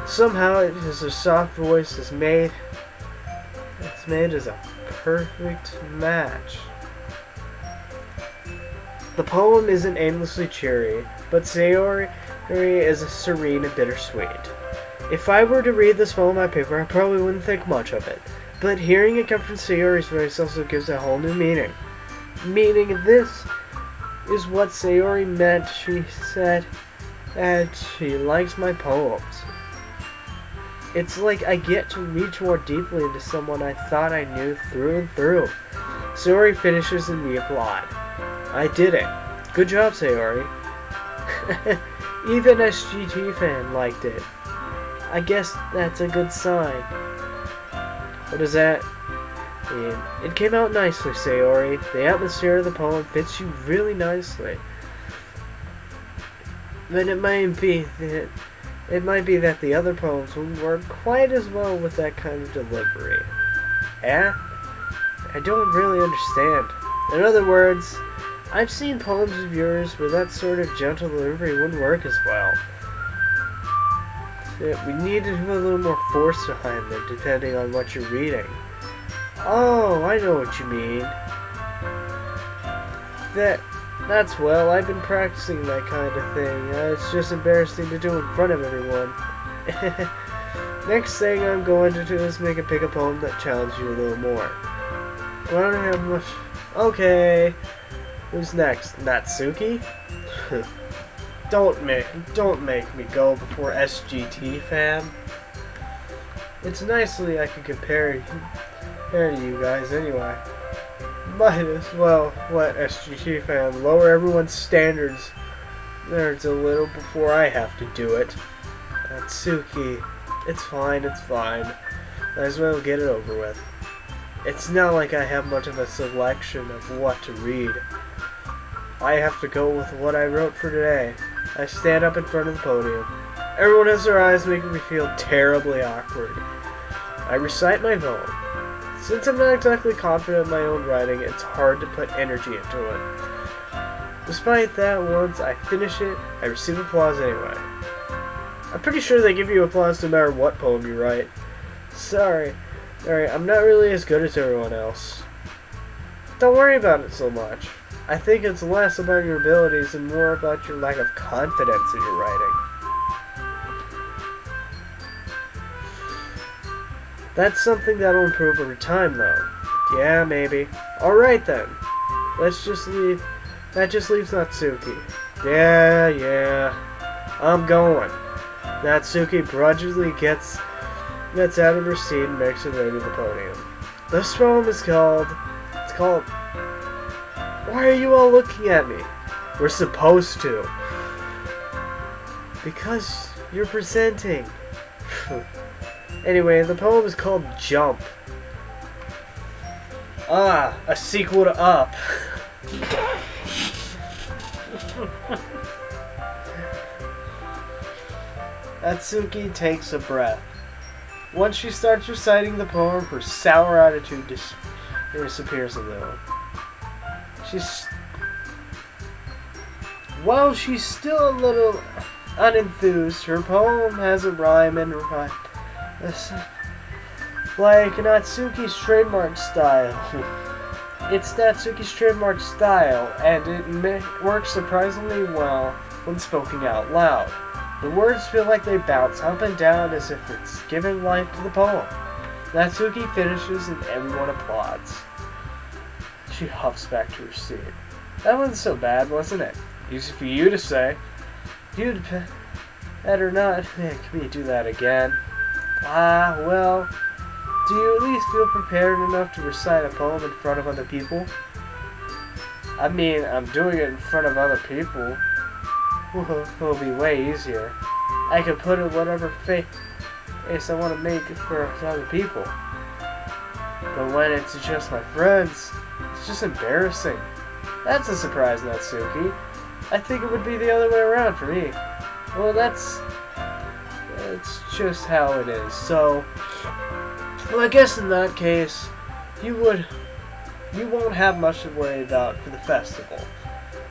Somehow it is her soft voice is made as a perfect match. The poem isn't aimlessly cheery, but Sayori is serene and bittersweet. If I were to read this poem on paper, I probably wouldn't think much of it. But hearing it come from Sayori's voice also gives a whole new meaning. Meaning this is what Sayori meant. She said that she likes my poems. It's like I get to reach more deeply into someone I thought I knew through and through. Sayori finishes and we applaud. I did it. Good job, Sayori. Even SGT fan liked it. I guess that's a good sign. What does that mean? It came out nicely, Sayori. The atmosphere of the poem fits you really nicely. But it might be that the other poems wouldn't work quite as well with that kind of delivery. Eh? I don't really understand. In other words, I've seen poems of yours where that sort of gentle delivery wouldn't work as well. We need to have a little more force behind them, depending on what you're reading. Oh, I know what you mean. That's well, I've been practicing that kind of thing. It's just embarrassing to do in front of everyone. Next thing I'm going to do is make a pick a poem that challenges you a little more. Well, I don't have much. Okay. Who's next? Natsuki? Don't make me go before SGT, fam. It's nicely I can compare to you guys anyway. Might as well let SGT fam lower everyone's standards a little before I have to do it. Natsuki, it's fine. Might as well get it over with. It's not like I have much of a selection of what to read. I have to go with what I wrote for today. I stand up in front of the podium. Everyone has their eyes, making me feel terribly awkward. I recite my poem. Since I'm not exactly confident in my own writing, it's hard to put energy into it. Despite that, once I finish it, I receive applause anyway. I'm pretty sure they give you applause no matter what poem you write. Sorry, I'm not really as good as everyone else. Don't worry about it so much. I think it's less about your abilities and more about your lack of confidence in your writing. That's something that'll improve over time, though. Yeah, maybe. Alright then. That just leaves Natsuki. Yeah. I'm going. Natsuki begrudgingly gets out of her seat and makes her way to the podium. This poem is called... Why are you all looking at me? We're supposed to. Because you're presenting. Anyway, the poem is called Jump. A sequel to Up. Natsuki takes a breath. Once she starts reciting the poem, her sour attitude disappears a little. While she's still a little unenthused, her poem has a rhyme and like Natsuki's trademark style. It's Natsuki's trademark style, and it works surprisingly well when spoken out loud. The words feel like they bounce up and down as if it's giving life to the poem. Natsuki finishes and everyone applauds. She huffs back to her seat. That wasn't so bad, wasn't it? Easy for you to say. You'd better not make me do that again. Well, do you at least feel prepared enough to recite a poem in front of other people? I mean, I'm doing it in front of other people. It'll be way easier. I can put in whatever face I want to make for other people. But when it's just my friends, it's just embarrassing. That's a surprise, Natsuki. I think it would be the other way around for me. Well, that's just how it is. So, well, I guess in that case, you won't have much to worry about for the festival.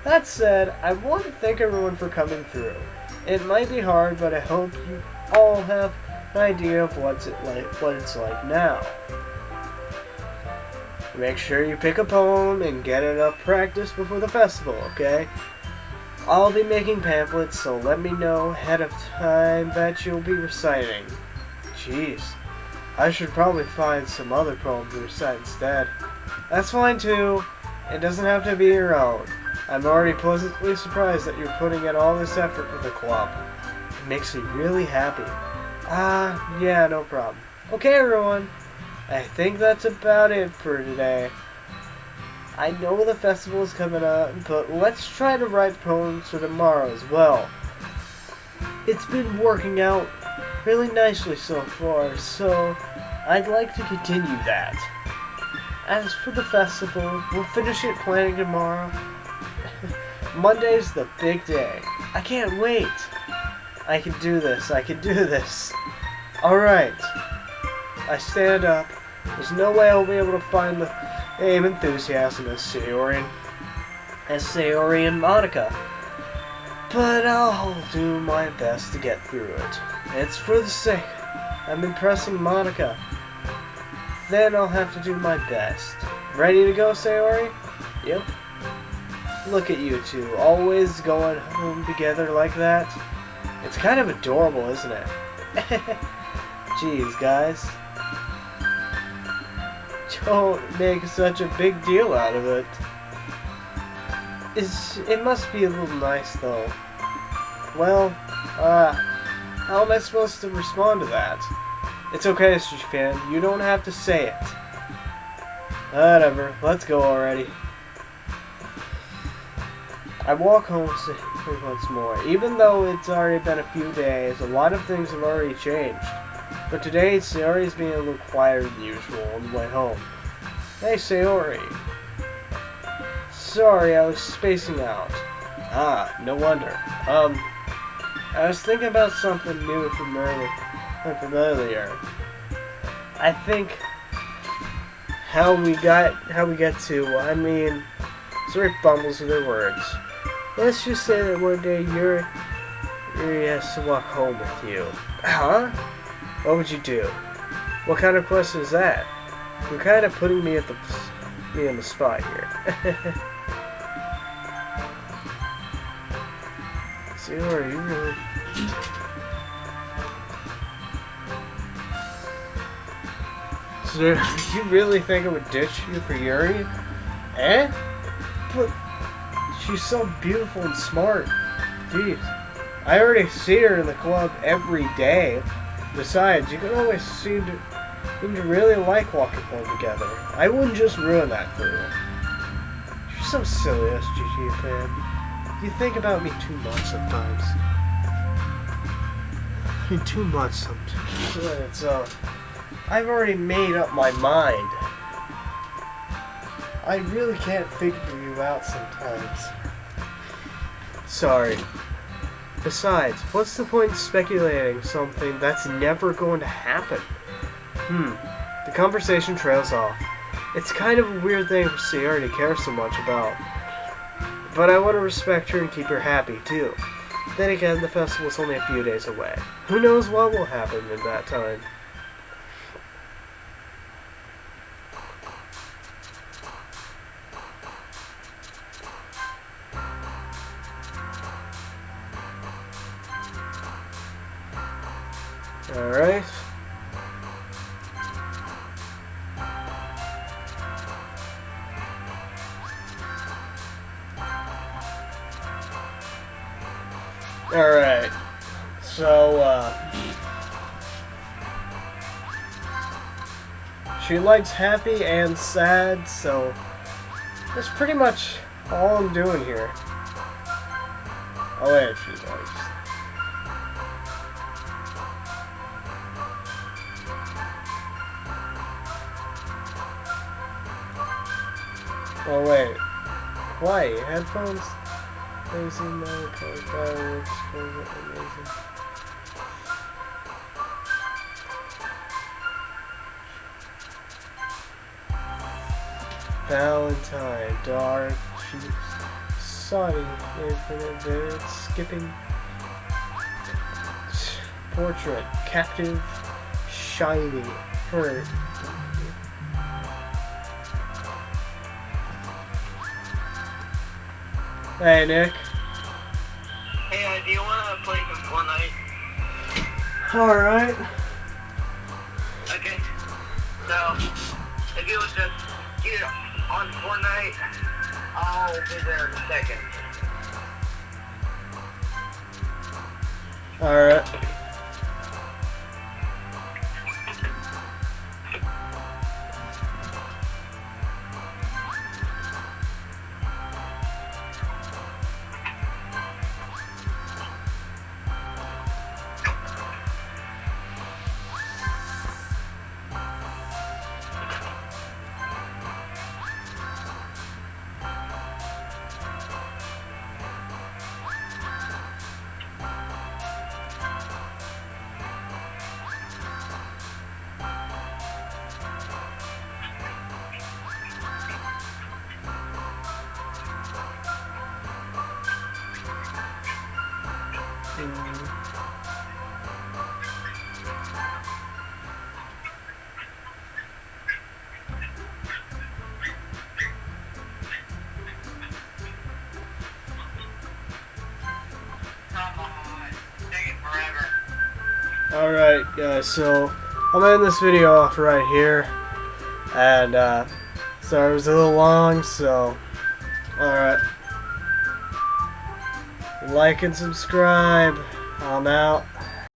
That said, I want to thank everyone for coming through. It might be hard, but I hope you all have an idea of what it's like now. Make sure you pick a poem and get enough practice before the festival, okay? I'll be making pamphlets, so let me know ahead of time that you'll be reciting. Jeez, I should probably find some other poem to recite instead. That's fine too. It doesn't have to be your own. I'm already pleasantly surprised that you're putting in all this effort for the club. It makes me really happy. Yeah, no problem. Okay, everyone. I think that's about it for today. I know the festival is coming up, but let's try to write poems for tomorrow as well. It's been working out really nicely so far, so I'd like to continue that. As for the festival, we'll finish it planning tomorrow. Monday's the big day. I can't wait. I can do this. Alright. I stand up. There's no way I'll be able to find the name enthusiasm as Sayori and Monica. But I'll do my best to get through it. It's for the sake I'm impressing Monica. Then I'll have to do my best. Ready to go, Sayori? Yep. Look at you two, always going home together like that. It's kind of adorable, isn't it? Jeez, guys. Don't make such a big deal out of it. It must be a little nice, though. Well, how am I supposed to respond to that? It's okay, Mr. Japan. You don't have to say it. Whatever. Let's go already. I walk home once more. Even though it's already been a few days, a lot of things have already changed. But today, Sayori's being a little quieter than usual on the way home. Hey, Sayori. Sorry, I was spacing out. Ah, no wonder. I was thinking about something new from earlier. I think how we get to, Zurich bumbles with her words. Let's just say that one day Yuri has to walk home with you. Huh? What would you do? What kind of question is that? You're kind of putting me on the spot here. Sayori, you really... So, you really think I would ditch you for Yuri? Eh? But she's so beautiful and smart. Jeez. I already see her in the club every day. Besides, you can always seem to really like walking home together. I wouldn't just ruin that for you. You're so silly, SGG fan. You think about me too much sometimes. Too much sometimes. So, I've already made up my mind. I really can't figure you out sometimes. Sorry. Besides, what's the point in speculating something that's never going to happen? The conversation trails off. It's kind of a weird thing for Sayori to care so much about. But I want to respect her and keep her happy, too. Then again, the festival's only a few days away. Who knows what will happen in that time? Alright. Alright. So, she likes happy and sad, so that's pretty much all I'm doing here. Oh wait, she likes. Oh wait, why? Headphones? Amazing, melancholy fireworks, amazing. Valentine, dark cheeks, sunny, infinite vivid, skipping. Portrait, captive, shiny, hurt. Hey, Nick. Hey, do you want to play some Fortnite? Alright. Okay. So, if you would just get on Fortnite, I'll be there in a second. Alright. Alright guys, so I'm ending this video off right here. And sorry it was a little long, so alright. Like and subscribe. I'm out.